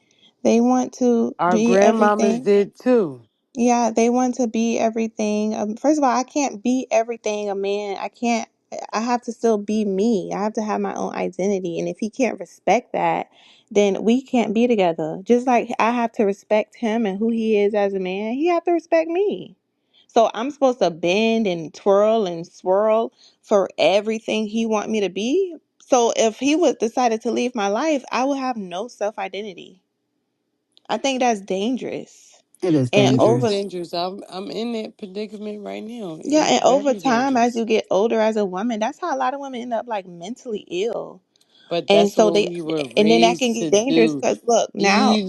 They want to Our be grandmamas everything. did too. Yeah, they want to be everything. First of all, I can't be everything a man. I can't. I have to still be me. I have to have my own identity. And if he can't respect that, then we can't be together. Just like I have to respect him and who he is as a man, he have to respect me. So I'm supposed to bend and twirl and swirl for everything he want me to be. So if he would decided to leave my life, I would have no self identity. I think that's dangerous. It is And It is over dangerous. dangerous. I'm in that predicament right now. yeah, It's and over very time as dangerous. you get older as a woman, that's how a lot of women end up like mentally ill. But And that's so what they we were and then that can raised get to dangerous do. because look now,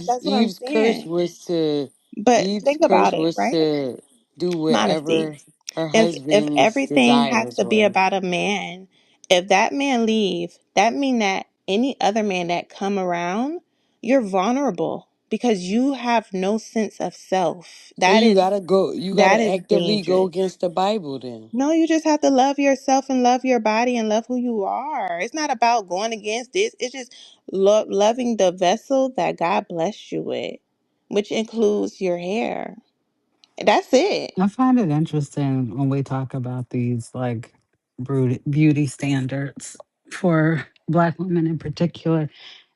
that's what I'm Eve's curse saying. was to But Eve's think curse about it, was right? to do Modesty. whatever her If husband's everything has desires to be were. about a man, if that man leave, that mean that any other man that come around, you're vulnerable because you have no sense of self. So you That gotta is actively go dangerous. against the Bible then. No, you just have to love yourself and love your body and love who you are. It's not about going against this. It's just loving the vessel that God blessed you with, which includes your hair. That's it. I find it interesting when we talk about these like beauty standards for Black women in particular.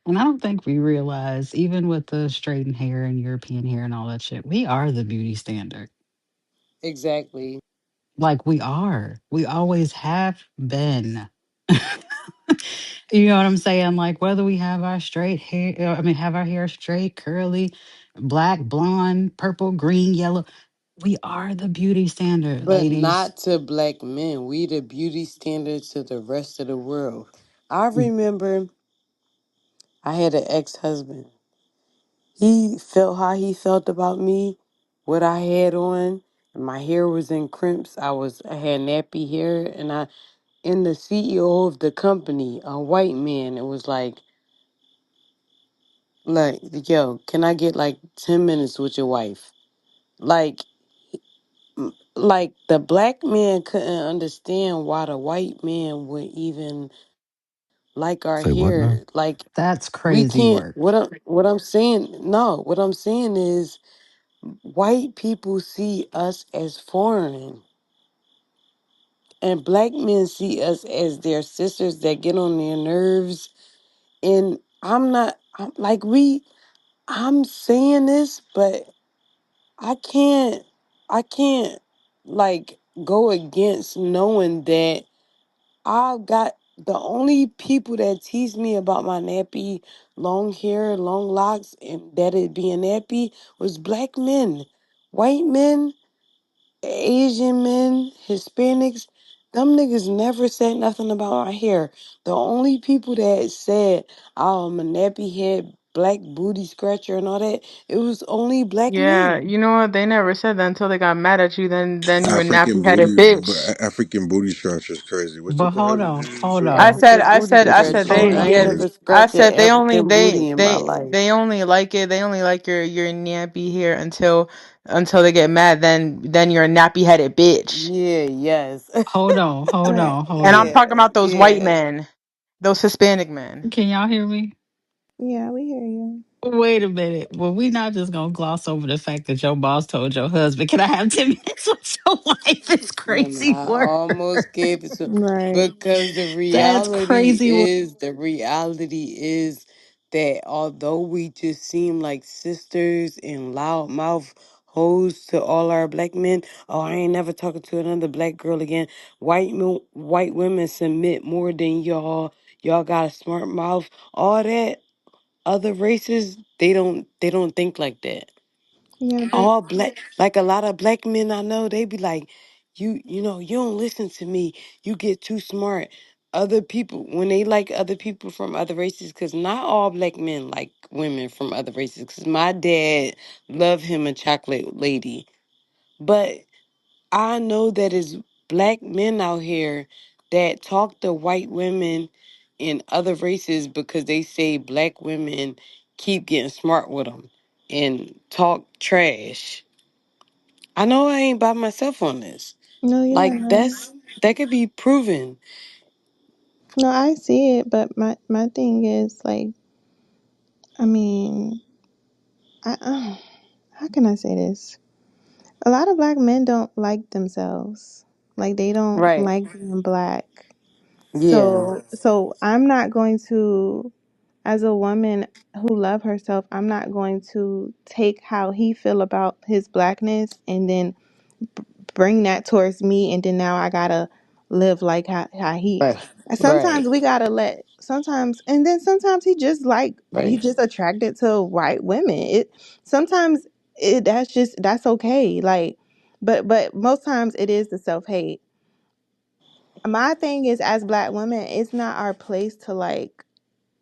And I don't think we realize, even with the straightened hair and European hair and all that shit, we are the beauty standard. Exactly. Like we are. We always have been. You know what I'm saying? Like whether we have our straight hair, have our hair straight, curly, black, blonde, purple, green, yellow. We are the beauty standard, But ladies. not to black men. We the beauty standard to the rest of the world. I remember I had an ex-husband. He felt how he felt about me, what I had on. My hair was in crimps. I had nappy hair, and the CEO of the company, a white man, it was like, yo, can I get like 10 minutes with your wife? Like, like the black man couldn't understand why the white man would even like our Say what now? hair. Like, That's we crazy can't. work. What I'm saying? No, what I'm saying is white people see us as foreign, and black men see us as their sisters that get on their nerves. And I'm not. I'm like we. I'm saying this, but I can't. I can't like go against knowing that I've got the only people that tease me about my nappy, long hair, long locks, and that it being nappy was black men, white men, Asian men, Hispanics. Them niggas never said nothing about my hair. The only people that said, "Oh, I'm a nappy head, black booty scratcher," and all that, it was only black Yeah, men. you know what? They never said that until they got mad at you. Then you a nappy African headed booty, bitch. African booty structure is crazy. But What hold happened, on, Gigi? You hold said? I on, said, African I booty said, I What you said scratcher. said? they, I That's ain't yeah, never crazy. I scratched an said African booty in my life. they only like your nappy hair until they get mad. Then you're a nappy headed bitch. Yeah, yes. hold on, hold But on, hold And I'm on. Yeah, talking about those white yeah. men, those Hispanic men. Can y'all hear me? yeah, we hear you. Wait a minute. Well, we not just gonna gloss over the fact that your boss told your husband, "Can I have 10 minutes with your wife?" It's And crazy I work. almost gave it to Right. because That's crazy work. the reality is that although we just seem like sisters and loudmouth hoes to all our black men, oh, I ain't never talking to another black girl again. White women submit more than y'all. Y'all got a smart mouth. All that. Other races, they don't think like that. Yeah, but All black, like a lot of black men I know, they be like, you don't listen to me, you get too smart. Other people, when they like other people from other races, because not all black men like women from other races, because my dad loved him a chocolate lady. But I know that it's black men out here that talk to white women in other races because they say black women keep getting smart with them and talk trash. I know I ain't by myself on this. no, you're Like not. that could be proven. No, I see it, but my thing is like, I mean, how can I say this? A lot of black men don't like themselves. Like they don't Right. like being black. Yeah. So I'm not going to, as a woman who love herself, I'm not going to take how he feel about his blackness and then bring that towards me, and then now I gotta live like how he. Right. And Right. sometimes we gotta let sometimes, and then sometimes he Right. just attracted to white women. It sometimes that's okay. Like, but most times it is the self hate. My thing is, as black women, it's not our place to like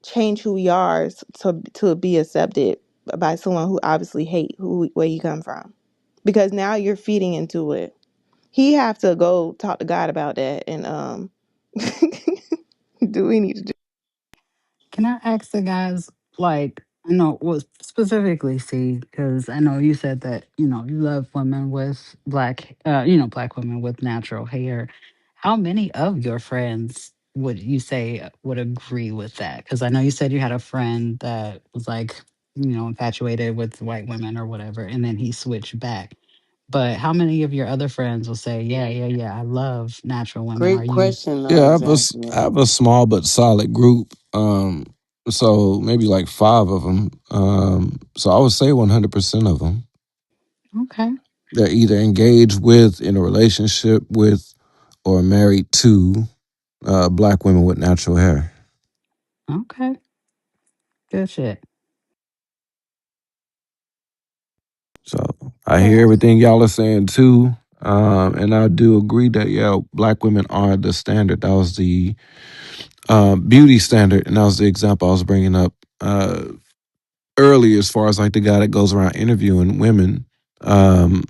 change who we are to be accepted by someone who obviously hate who where you come from, because now you're feeding into it. He have to go talk to God about that, and do we need to do? Can I ask the guys, like, I know, well, specifically, see, because I know you said that, you love women with black women with natural hair. How many of your friends would you say would agree with that? Because I know you said you had a friend that was like, infatuated with white women or whatever, and then he switched back. But how many of your other friends will say, yeah, yeah, yeah, I love natural women? Are Great you question, Yeah, I Alexandria. have a small but solid group. So maybe like five of them. So I would say 100% of them. okay? They're either engaged with, in a relationship with, or married to black women with natural hair. Okay. Good shit. So I hear But everything y'all are saying too. And I do agree that, yeah, black women are the standard. That was the beauty standard. And that was the example I was bringing up earlier, as far as like the guy that goes around interviewing women. Um,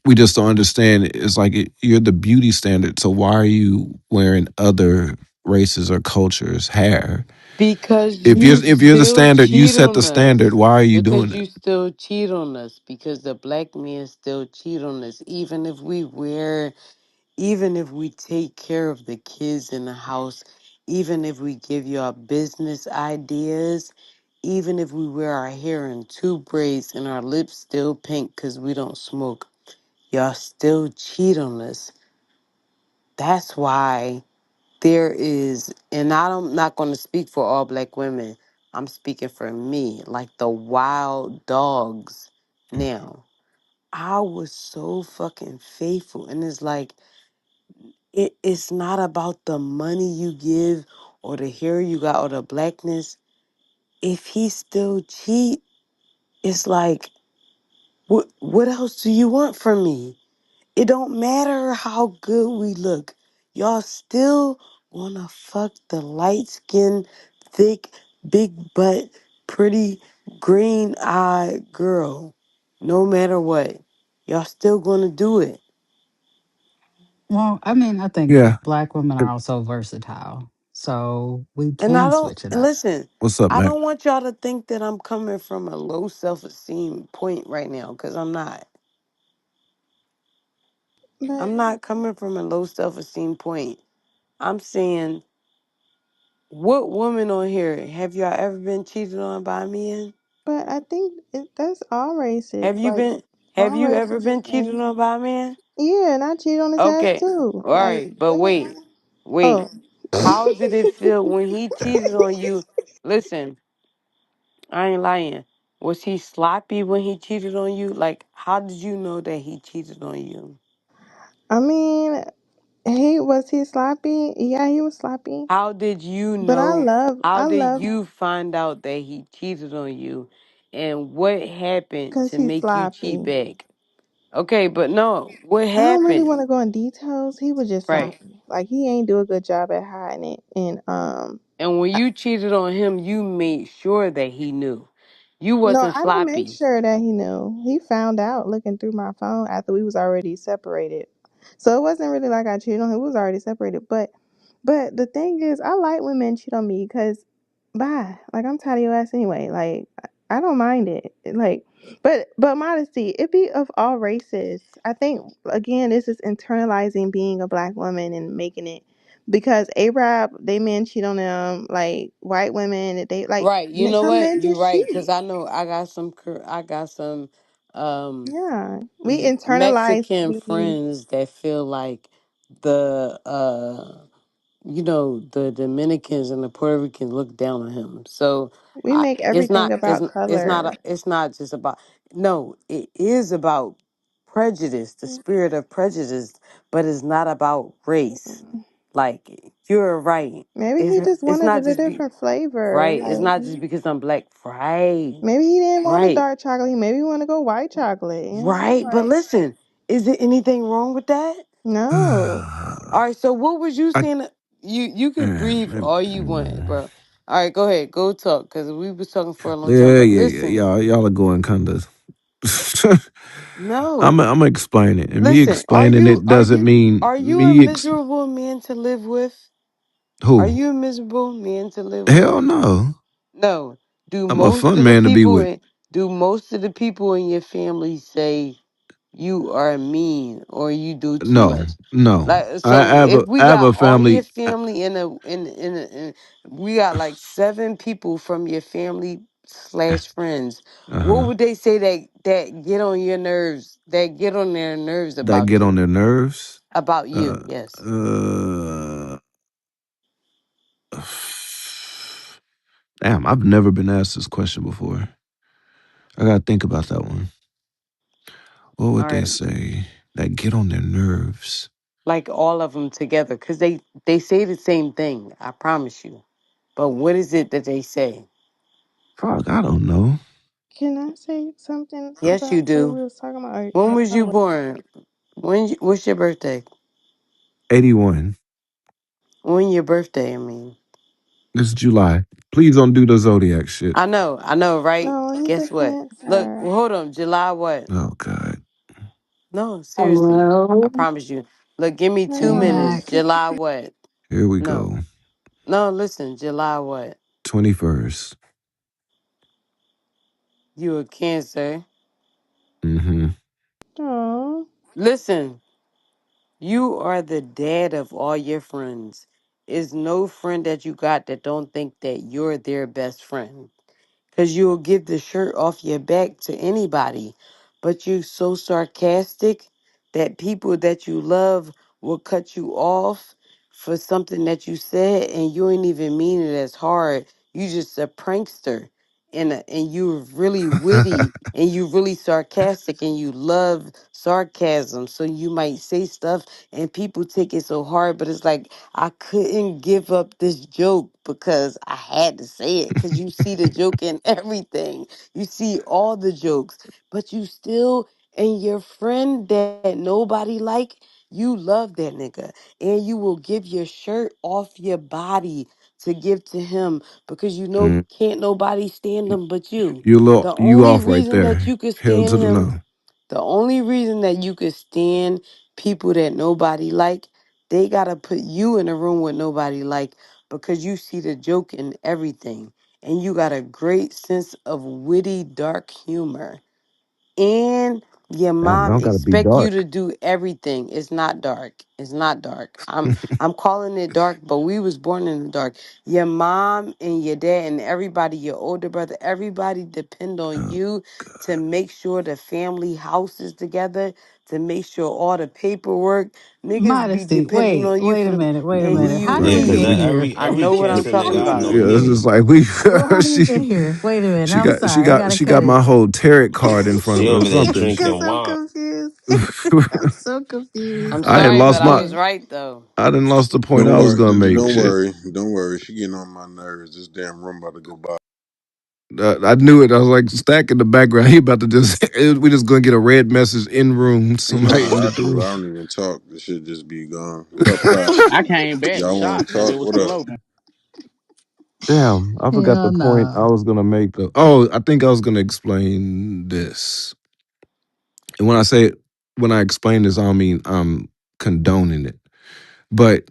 we just don't understand. It's like you're the beauty standard. So why are you wearing other races or cultures' hair? Because If you're you if you're the still standard, you cheat set the on standard. us. Why are you doing Because it? you still cheat on us. Because the black men still cheat on us. Even if we take care of the kids in the house, even if we give you our business ideas, even if we wear our hair in two braids and our lips still pink because we don't smoke, y'all still cheat on us. That's why there is, and I'm not going to speak for all black women. I'm speaking for me, like the wild dogs. Now, I was so fucking faithful, and it's like it's not about the money you give or the hair you got or the blackness. If he still cheat, it's like, what else do you want from me? It don't matter how good we look. Y'all still wanna fuck the light skinned, thick, big butt, pretty, green eyed girl. No matter what. Y'all still gonna do it. Well, I mean, I think Yeah. black women are also versatile, so we And I can don't, switch it and up. listen, What's up, I Mac? don't want y'all to think that I'm coming from a low self esteem point right now, because I'm not. but I'm not coming from a low self esteem point. I'm saying, what woman on here have y'all ever been cheated on by a man? I think that's all races. Have you Like, been? Have all you ever races the been cheated same. on by a man? Yeah, and I cheat on his ass Okay, too. all Like, right, but what? wait. Oh, How did it feel when he cheated on you? Listen, I ain't lying. Was he sloppy when he cheated on you? Like, how did you know that he cheated on you? I mean, he sloppy? Yeah, he was sloppy. How did you But know? How I did love you find out that he cheated on you? And what happened because to he's make you cheat sloppy. back? Okay, but no, what I don't really happened? want to go in details. He was just Right. sloppy. Like, he ain't do a good job at hiding it. And And when you cheated on him, you made sure that he knew. You no, wasn't I didn't make sloppy. sure that he knew. He found out looking through my phone after we was already separated. So it wasn't really like I cheated on him. We was already separated. But the thing is, I like when men cheat on me because, bye. Like, I'm tired of your ass anyway. Like, I don't mind it. Like, but modesty, it be of all races. I think again, this is internalizing being a black woman and making it because Arab, they men cheat on them. Like white women, they like Right. You know some what? men You're just right. Cause cheat. I know I got some um Yeah, we internalize Mexican being. friends that feel like the the Dominicans and the Puerto Ricans look down on him. So We make everything about it's not color. it's not just about, no, it is about prejudice, the spirit of prejudice, but it's not about race. Mm. Like you're right. Maybe It's he just it's wanted not a just different flavor. right. It's Like not just because I'm black. Right. maybe he didn't want a Right. dark chocolate. Maybe he want to go white chocolate. You know, Right. But like listen, is there anything wrong with that? no. All I right. So what was you saying? You could breathe all you want, bro. All right, go ahead, go talk, because we was talking for a long time. yeah, But yeah, yeah. listen, Y'all are going kind of. no, I'm explaining it, and me listen. explaining it doesn't mean Are you a me. miserable man to live with? Are Who? you a miserable man to live with? Hell no. No. Do I'm a most fun of the man to be people with. in do most of the people in your family say you are mean or you do too No, much? no. Like so, if we I have got a all your family. family in we got like 7 people from your family slash friends. What Uh-huh. would they say that get on your nerves? That get on their nerves That about get on you? their nerves. About Uh, you? Yes. uh, Damn, I've never been asked this question before. I gotta think about that one. What All would they right. say? That get on their nerves. Like all of them together, because they say the same thing. I promise you. But what is it that they say? Fuck, I don't know. Can I say something Yes, you about what do. we was talking about? When was I'm you listening. born? What's your birthday? 81. When your birthday? I mean, It's July. Please don't do the zodiac shit. I know, right? No, he's a Guess what? Look, cancer. well, hold on. July what? Oh God. No, seriously. I Hello. promise you. Look, give me two I'm No. minutes. back. July what? Here we No, go. no. Listen, July what? 21st. You a Cancer. Mm-hmm. Oh. Listen, you are the dad of all your friends. Is no friend that you got that don't think that you're their best friend. Because you'll give the shirt off your back to anybody. But you so sarcastic that people that you love will cut you off for something that you said and you ain't even mean it as hard. You just a prankster and you're really witty and you really sarcastic and you love sarcasm. So you might say stuff and people take it so hard, but it's like I couldn't give up this joke because I had to say it because you see the joke in everything. You see all the jokes, but you still and your friend that nobody like, you love that nigga and you will give your shirt off your body to give to him because you know Mm. can't nobody stand him but you. The You only off right reason that there. you could Hell stand to the him, no. the only reason that you could stand people that nobody like, they gotta put you in a room with nobody like because you see the joke in everything. And you got a great sense of witty, dark humor and your Damn, I mom don't gotta be expect you to dark. do everything. It's not dark. It's not dark. I'm calling it dark, but we was born in the dark. Your mom and your dad and everybody, your older brother, everybody depend on Oh you to God. make sure the family house is together, to make sure all the paperwork niggas be Modesty. depending on you Wait for a the minute. Wait a and minute. he How did Yeah, we because get Yeah, here? I every know what I'm cancer talking nigga I about. know it's knew. just like we Well, how did we she get here? Wait a minute. I'm sorry. I gotta she cut got my it. whole tarot card in front She of her or over there something. Cause drinking I'm wine. confused. I'm so confused. I'm I Oh didn't sorry, my lost but I my was god. right though. I didn't lost the point Don't I was worry. gonna make. Don't Shit. worry. Don't worry. She getting on my nerves. This damn room about to go by. I knew it. I was like stack in the background. He about to just we just gonna get a red message in room. Somebody Nah, ended the I room. don't even talk. This shit just be gone. What up, Pop? I came back Y'all want shocked to and it talk? was What still up? open. Damn, I forgot the Hell point I no. was gonna make. Oh, I think I was gonna explain this. And when I explain this, I don't mean I'm condoning it, but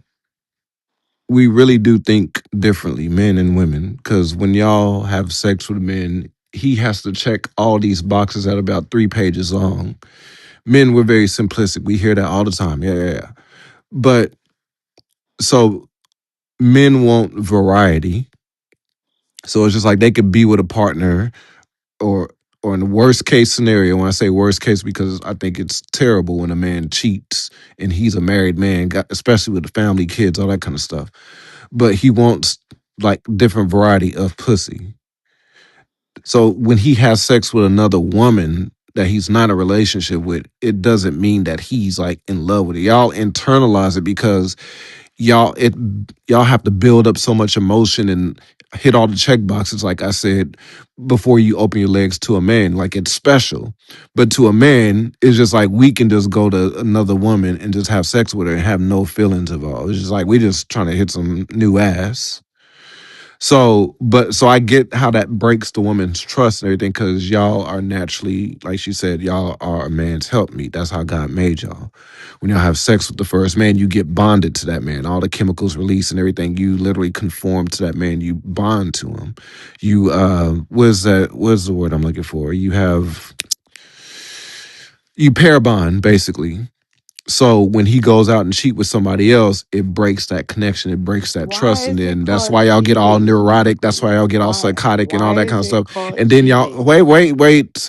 we really do think differently, men and women. Because when y'all have sex with men, he has to check all these boxes that are about 3 pages long. Men, we're very simplistic. We hear that all the time. Yeah, yeah, yeah. But so men want variety. So it's just like they could be with a partner or in the worst case scenario, when I say worst case, because I think it's terrible when a man cheats and he's a married man, especially with the family, kids, all that kind of stuff. But he wants like different variety of pussy. So when he has sex with another woman, that he's not in a relationship with, it doesn't mean that he's like in love with it. Y'all internalize it because y'all it y'all have to build up so much emotion and hit all the check boxes, like I said, before you open your legs to a man. Like it's special. But to a man, it's just like we can just go to another woman and just have sex with her and have no feelings involved. It's just like we just trying to hit some new ass. So I get how that breaks the woman's trust and everything because y'all are naturally, like she said, y'all are a man's helpmeet. That's how God made y'all. When y'all have sex with the first man, you get bonded to that man. All the chemicals release and everything. You literally conform to that man. You bond to him. You what's that? What's the word I'm looking for? You pair bond basically. So when he goes out and cheat with somebody else, it breaks that connection, it breaks that Why trust, and is it then that's called why y'all get all cheating? neurotic. That's why y'all get all Why psychotic and all why that kind is of it stuff. called And then y'all cheating? wait,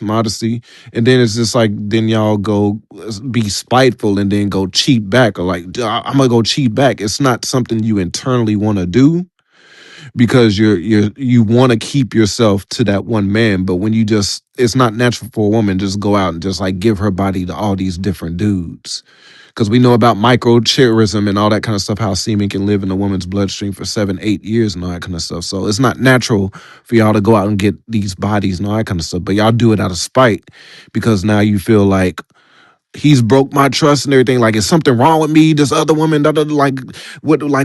modesty, and then it's just like then y'all go be spiteful and then go cheat back or like I'm gonna go cheat back. It's not something you internally want to do because you want to keep yourself to that one man, but when you just it's not natural for a woman to just go out and just like give her body to all these different dudes because we know about microchirism and all that kind of stuff, how semen can live in a woman's bloodstream for 7, 8 years and all that kind of stuff. So it's not natural for y'all to go out and get these bodies and all that kind of stuff. But y'all do it out of spite because now you feel like he's broke my trust and everything. Like, is something wrong with me? This other woman, da, da, da, like,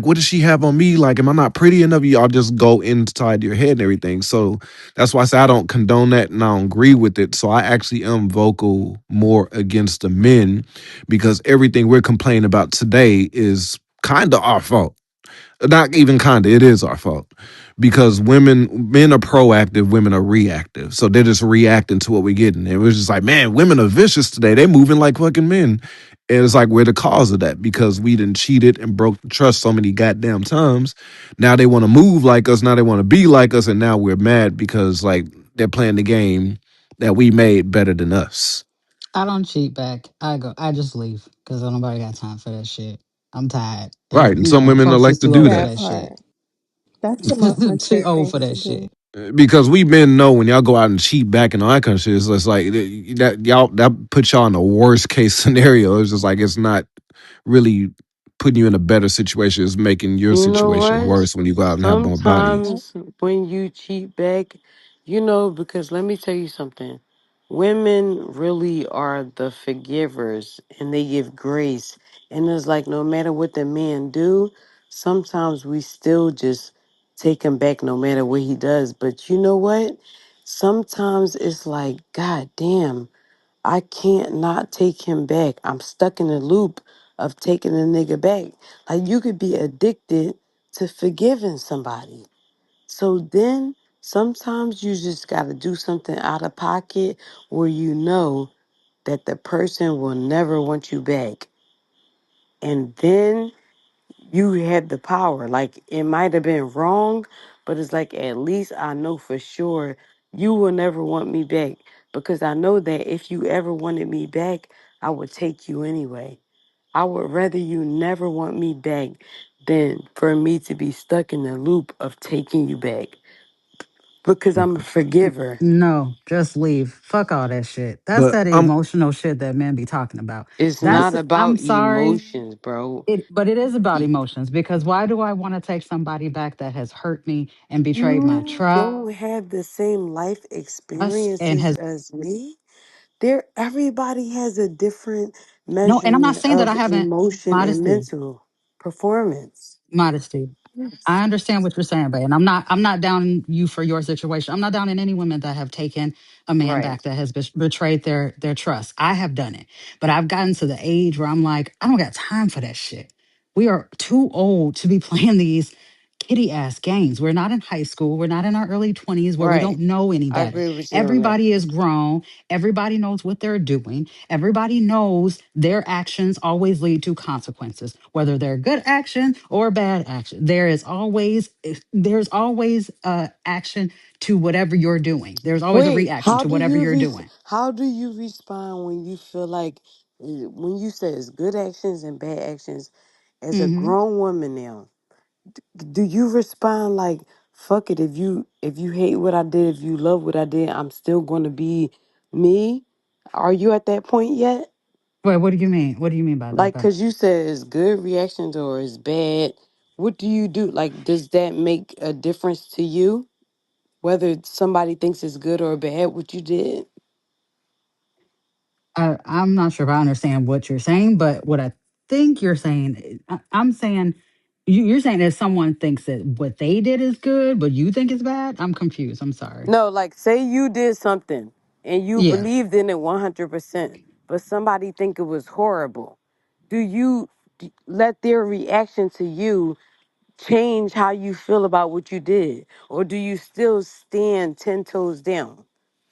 what does she have on me? Like, am I not pretty enough? Y'all just go inside your head and everything. So that's why I say I don't condone that and I don't agree with it. So I actually am vocal more against the men because everything we're complaining about today is kind of our fault. Not even kinda, it is our fault. Because men are proactive, women are reactive. So they're just reacting to what we're getting. And it was just like, man, women are vicious today. They moving like fucking men. And it's like we're the cause of that because we done cheated and broke the trust so many goddamn times. Now they want to move like us. Now they want to be like us. And now we're mad because like they're playing the game that we made better than us. I don't cheat back. I just leave because nobody got time for that shit. I'm tired. Right. And And some women folks is elect to too do old for that. That that shit. part. That's the most Too mature old thing for to that shit. do. Because we men know when y'all go out and cheat back and all that kind of shit, it's just like that y'all that puts y'all in the worst case scenario. It's just like it's not really putting you in a better situation. It's making your You know situation what? worse when you go out and have more bodies. Yep. Sometimes when you cheat back, because let me tell you something. Women really are the forgivers and they give grace. And it's like no matter what the man do, sometimes we still just take him back no matter what he does. But you know what? Sometimes it's like, God damn. I can't not take him back. I'm stuck in a loop of taking a nigga back. Like you could be addicted to forgiving somebody. So then sometimes you just got to do something out of pocket where you know that the person will never want you back. And then you had the power. Like it might have been wrong, but it's like at least I know for sure you will never want me back because I know that if you ever wanted me back, I would take you anyway. I would rather you never want me back than for me to be stuck in the loop of taking you back because I'm a forgiver. No, just leave. Fuck all that shit. That's But that emotional shit that men be talking about. It's not That's I'm about sorry. emotions, bro. But it is about Y- emotions because why do I want to take somebody back that has hurt me and betrayed my You trust don't have the same life and experiences has as me. There, everybody has a different no, and I'm not measurement saying that of I haven't emotion and modesty, mental performance. modesty. I understand what you're saying, babe. And I'm not down you for your situation. I'm not down in any women that have taken a man Right. back that has betrayed their trust. I have done it. But I've gotten to the age where I'm like, I don't got time for that shit. We are too old to be playing these kitty ass games. We're not in high school. We're not in our early 20s where we don't Right. know any I better. agree with you on that. Everybody is grown. Everybody knows what they're doing. Everybody knows their actions always lead to consequences, whether they're good action or bad action. There's always action to whatever you're doing. There's always a Wait, reaction to whatever you're doing. how do you respond when you feel like when you say it's good actions and bad actions as a Hmm. grown woman now? Do you respond like fuck it if you hate what I did, if you love what I did, I'm still going to be me? Are you at that point yet? Wait, what do you mean? What do you mean by that? Like, cause you said it's good reactions or it's bad. What do you do? Like, does that make a difference to you? Whether somebody thinks it's good or bad, what you did? I'm not sure if I understand what you're saying, but what I think you're saying, I'm saying, you're saying that someone thinks that what they did is good, but you think it's bad. I'm confused. I'm sorry. No, like say you did something and you Yeah. believed in it 100%, but somebody think it was horrible. Do you let their reaction to you change how you feel about what you did? Or do you still stand 10 toes down?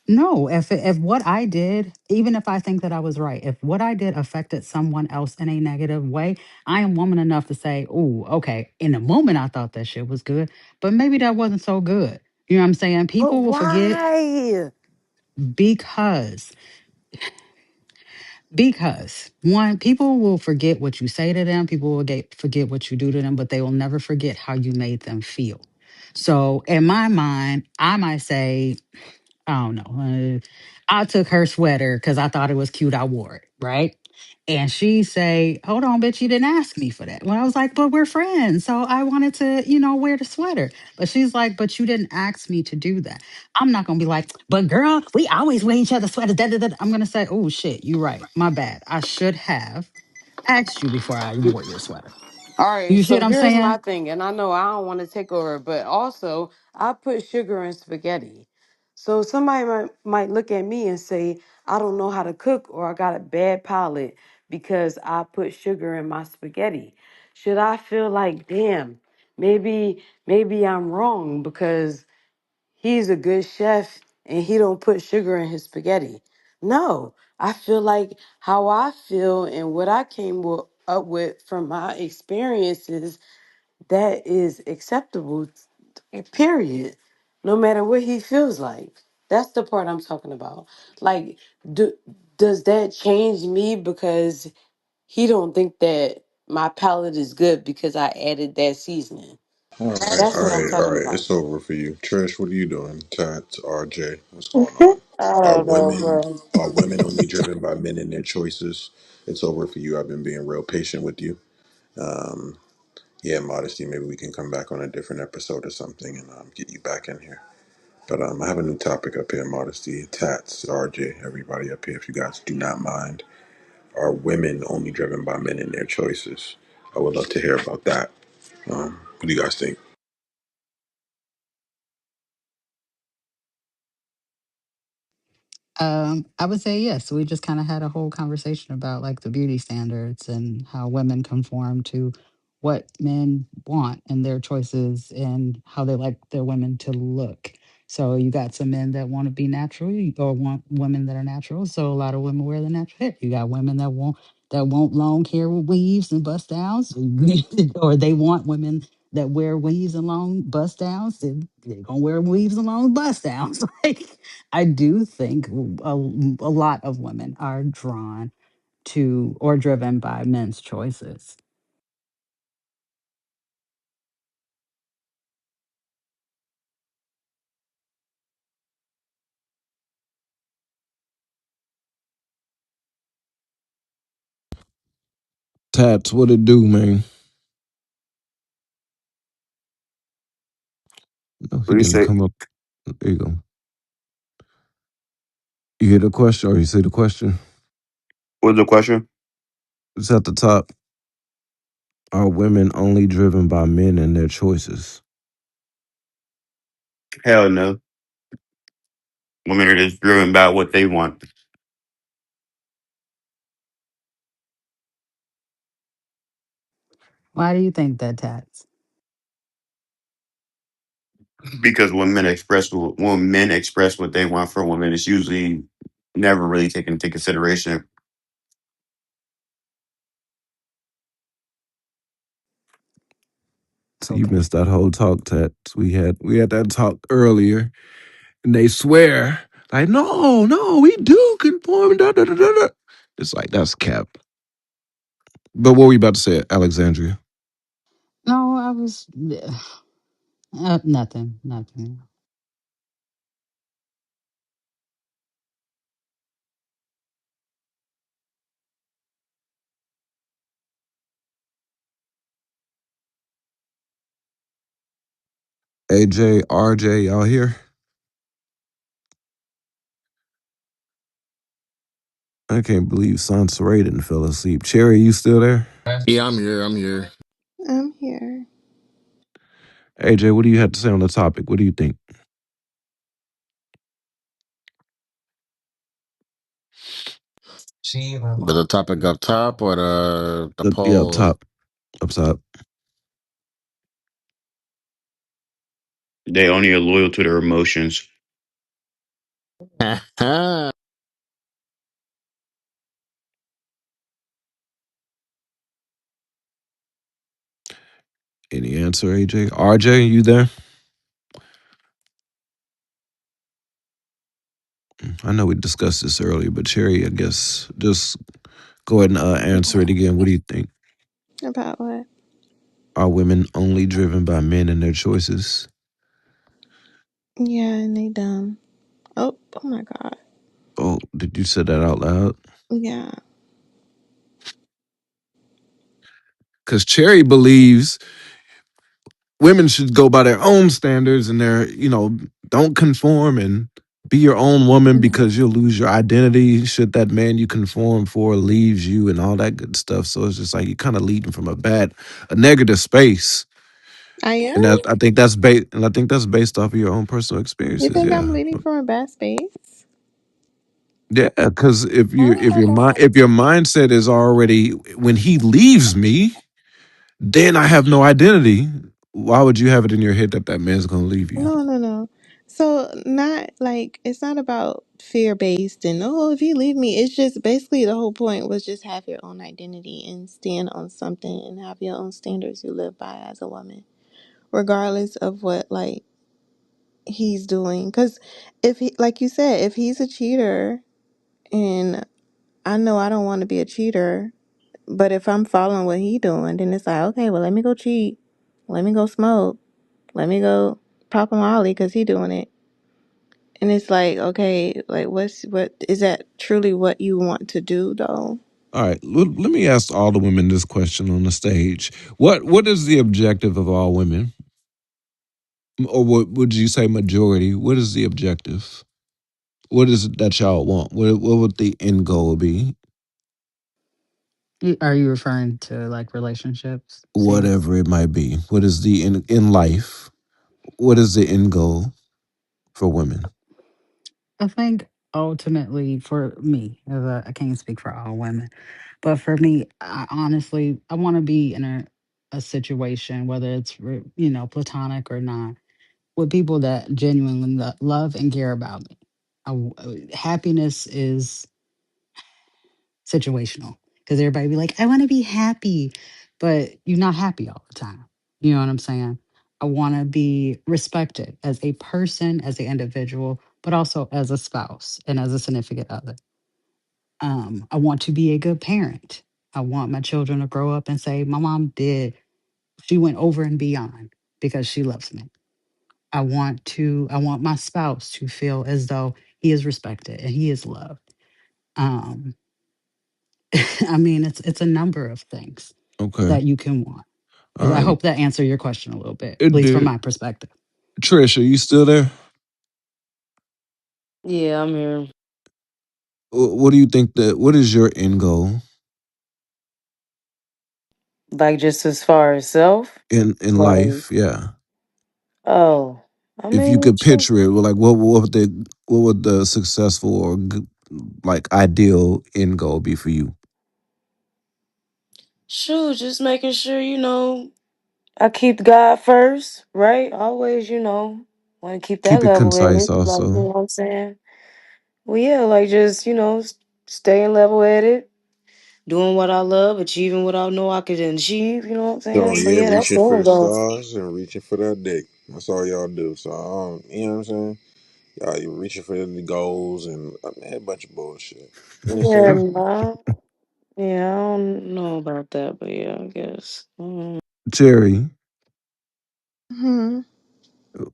No, if what I did, even if I think that I was right, if what I did affected someone else in a negative way, I am woman enough to say, "Oh, okay." In the moment, I thought that shit was good, but maybe that wasn't so good. You know what I'm saying? But People will forget why? because one, people will forget what you say to them. People will forget what you do to them, but they will never forget how you made them feel. So, in my mind, I might say, I don't know. I took her sweater because I thought it was cute. I wore it, right? And she say, "Hold on, bitch, you didn't ask me for that." Well, I was like, "But we're friends, so I wanted to, wear the sweater." But she's like, "But you didn't ask me to do that." I'm not gonna be like, "But girl, we always wear each other's sweaters." Da, da, da. I'm gonna say, "Oh shit, you're right. My bad. I should have asked you before I wore your sweater." All right, You see so what I'm here's my saying? thing, and I know I don't want to take over, but also I put sugar in spaghetti. So somebody might look at me and say, I don't know how to cook or I got a bad palate because I put sugar in my spaghetti. Should I feel like, damn, maybe I'm wrong because he's a good chef and he don't put sugar in his spaghetti? No, I feel like how I feel and what I up with from my experiences, that is acceptable, period. No matter what he feels like. That's the part I'm talking about. Like, do, does that change me because he don't think that my palate is good because I added that seasoning? All right, That's all what I'm right, all talking right. about. It's over for you. Trish, what are you doing? Tats, RJ, what's going on? I Are don't know, women bro. are women only driven by men and their choices? It's over for you. I've been being real patient with you. Um, yeah, modesty. Maybe we can come back on a different episode or something and get you back in here. But I have a new topic up here: modesty. Tats, RJ, everybody up here. If you guys do not mind, are women only driven by men and their choices? I would love to hear about that. What do you guys think? I would say yes. We just kind of had a whole conversation about like the beauty standards and how women conform to what men want and their choices and how they like their women to look. So you got some men that want to be natural or want women that are natural. So a lot of women wear the natural hair. You got women that want long hair with weaves and bust downs, or they want women that wear weaves and long bust downs. They're gonna wear weaves and long bust downs. Like I do think a lot of women are drawn to or driven by men's choices. Tats, what it do, man? No, What he do you didn't say? come up. There you go. You hear the question or you see the question? What's the question? It's at the top. Are women only driven by men and their choices? Hell no. Women are just driven by what they want Why do you think that, Tats? because when men express what they want for women, it's usually never really taken into consideration. So you Okay. missed that whole talk, Tats. We had that talk earlier, and they swear like, no, no, we do conform. Da, da, da, da, da. It's like that's cap. But what were you about to say, Alexandria? No, I was nothing, nothing. AJ, RJ, y'all here? I can't believe Sansaray didn't fell asleep. Cherry, you still there? Yeah, I'm here. I'm here. I'm here. AJ, what do you have to say on the topic? What do you think? But the topic up top or the Yeah, up poll? top. Up top. They only are loyal to their emotions. Any answer, AJ? RJ, you there? I know we discussed this earlier, but Cherry, I guess just go ahead and answer it again. What do you think? About what? Are women only driven by men and their choices? Yeah, and they dumb. Oh my God. Oh, did you say that out loud? Yeah. Because Cherry believes women should go by their own standards and don't conform and be your own woman Mhm. because you'll lose your identity should that man you conform for leaves you and all that good stuff. So it's just like you're kind of leading from a negative space. I And am? I think that's based off of your own personal You experiences. think I'm Yeah. leading from a bad space? Yeah, because I don't know about if your mindset is already when he leaves me, then I have no identity. Why would you have it in your head that that man's gonna leave you? no, no, no. So not like it's not about fear based and oh if you leave me. It's just basically the whole point was just have your own identity and stand on something and have your own standards you live by as a woman, regardless of what like he's doing. Because if he, like you said, if he's a cheater and I know I don't want to be a cheater, but if I'm following what he doing, then it's like okay, well let me go cheat, let me go smoke, let me go pop a molly because he doing it. And it's like, okay, like what is that truly what you want to do though? All right, let me ask all the women this question on the stage. What is the objective of all women, or what would you say majority? What is the objective? What is it that y'all want? What would the end goal be? Are you referring to like relationships, Sia? Whatever it might be. What is the in life? What is the end goal for women? I think ultimately for me, as I can't speak for all women, but for me, I honestly, I want to be in a situation, whether it's, platonic or not, with people that genuinely love and care about me. Happiness is situational because everybody be like, I want to be happy, but you're not happy all the time. You know what I'm saying? I want to be respected as a person, as an individual, but also as a spouse and as a significant other. I want to be a good parent. I want my children to grow up and say, my mom did, she went over and beyond because she loves me. I want my spouse to feel as though he is respected and he is loved. Um, I mean, it's a number of things Okay. that you can want. All I right. hope that answered your question a little bit, at It least from did. my perspective. Trish, are you still there? Yeah, I'm here. What do you think what is your end goal Like just as far as self. in Like, life? Yeah. oh, I If you mean, could shoot, picture it, well, like what would the successful or like ideal end goal be for you? shoot, just making sure I keep God first, right? Always, want to keep that Keep it level headed. concise Like, you also. know what I'm saying? Well, yeah, like just staying level headed, doing what I love, achieving what I know I could achieve. You know what I'm So saying? So yeah, yeah, that's reaching for all the though. stars and reaching for that dick. That's all y'all do. So you know what I'm saying? Y'all you reaching for the goals and a bunch of bullshit. You know what I'm Yeah, saying? no. Yeah, I don't know about that, but yeah, I guess. Jerry, Hmm.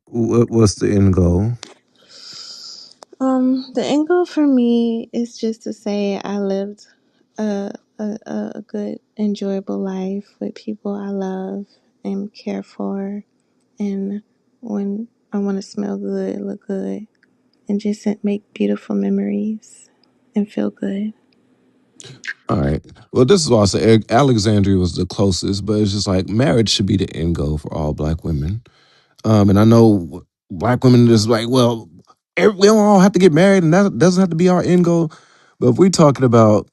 what's the end goal? The end goal for me is just to say I lived a good, enjoyable life with people I love and care for, and when I want to smell good, look good, and just make beautiful memories and feel good. All right. Well, this is why I say Alexandria was the closest, but it's just like marriage should be the end goal for all black women. And I know black women is like, well, we don't all have to get married, and that doesn't have to be our end goal. But if we're talking about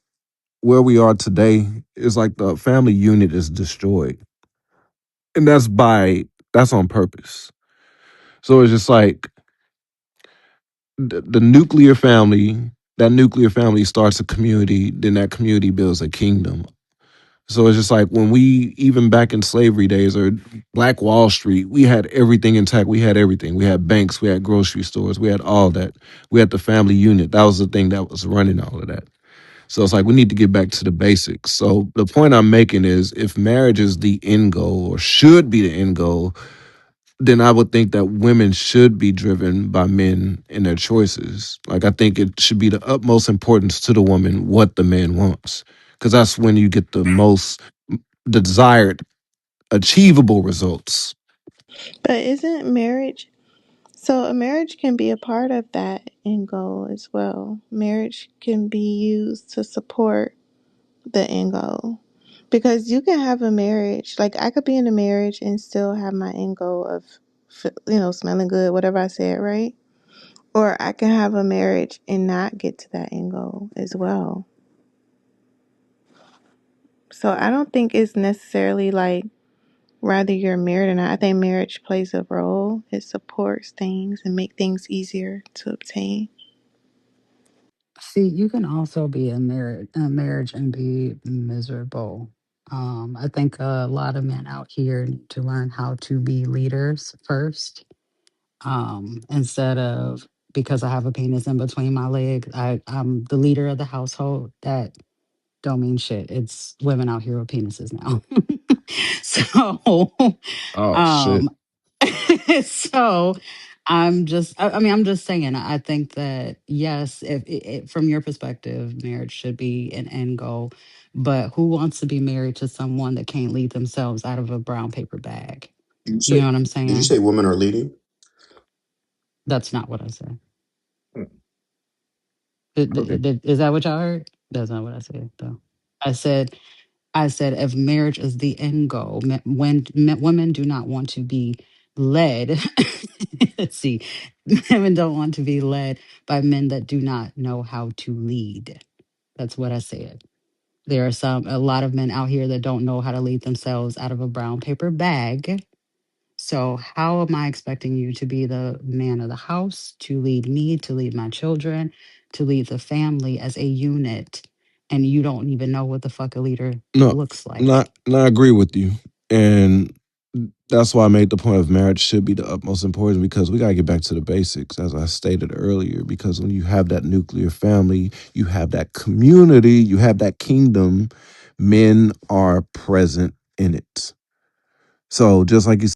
where we are today, it's like the family unit is destroyed, and that's on purpose. So it's just like the nuclear family. That nuclear family starts a community, then that community builds a kingdom. So it's just like when we, even back in slavery days or Black Wall Street, we had everything intact. We had everything. We had banks, we had grocery stores, we had all that. We had the family unit. That was the thing that was running all of that. So it's like we need to get back to the basics. So the point I'm making is if marriage is the end goal or should be the end goal, then I would think that women should be driven by men in their choices. Like I think it should be the utmost importance to the woman what the man wants, because that's when you get the most desired, achievable results. But isn't marriage so a marriage can be a part of that end goal as well. Marriage can be used to support the end goal. Because you can have a marriage, like I could be in a marriage and still have my end goal of, smelling good, whatever I said, right? Or I can have a marriage and not get to that end goal as well. So I don't think it's necessarily like whether you're married or not. I think marriage plays a role. It supports things and make things easier to obtain. See, you can also be in marriage and be miserable. I think a lot of men out here need to learn how to be leaders first, instead of because I have a penis in between my legs, I'm the leader of the household. That don't mean shit. It's women out here with penises now. So, Oh shit. um, so I mean, I'm just saying, I think that yes, if from your perspective, marriage should be an end goal, but who wants to be married to someone that can't lead themselves out of a brown paper bag? You You say, know what I'm did you saying? say women are leading? That's not what I said. Hmm, okay. Is that what y'all heard? That's not what I said, though. I said, I said, if marriage is the end goal, when women do not want to be led, let's see, women don't want to be led by men that do not know how to lead. That's what I said. There are a lot of men out here that don't know how to lead themselves out of a brown paper bag. So, how am I expecting you to be the man of the house, to lead me, to lead my children, to lead the family as a unit, and you don't even know what the fuck a leader No, looks like? I agree with you. And that's why I made the point of marriage should be the utmost importance because we got to get back to the basics, as I stated earlier. Because when you have that nuclear family, you have that community, you have that kingdom, men are present in it. So just like you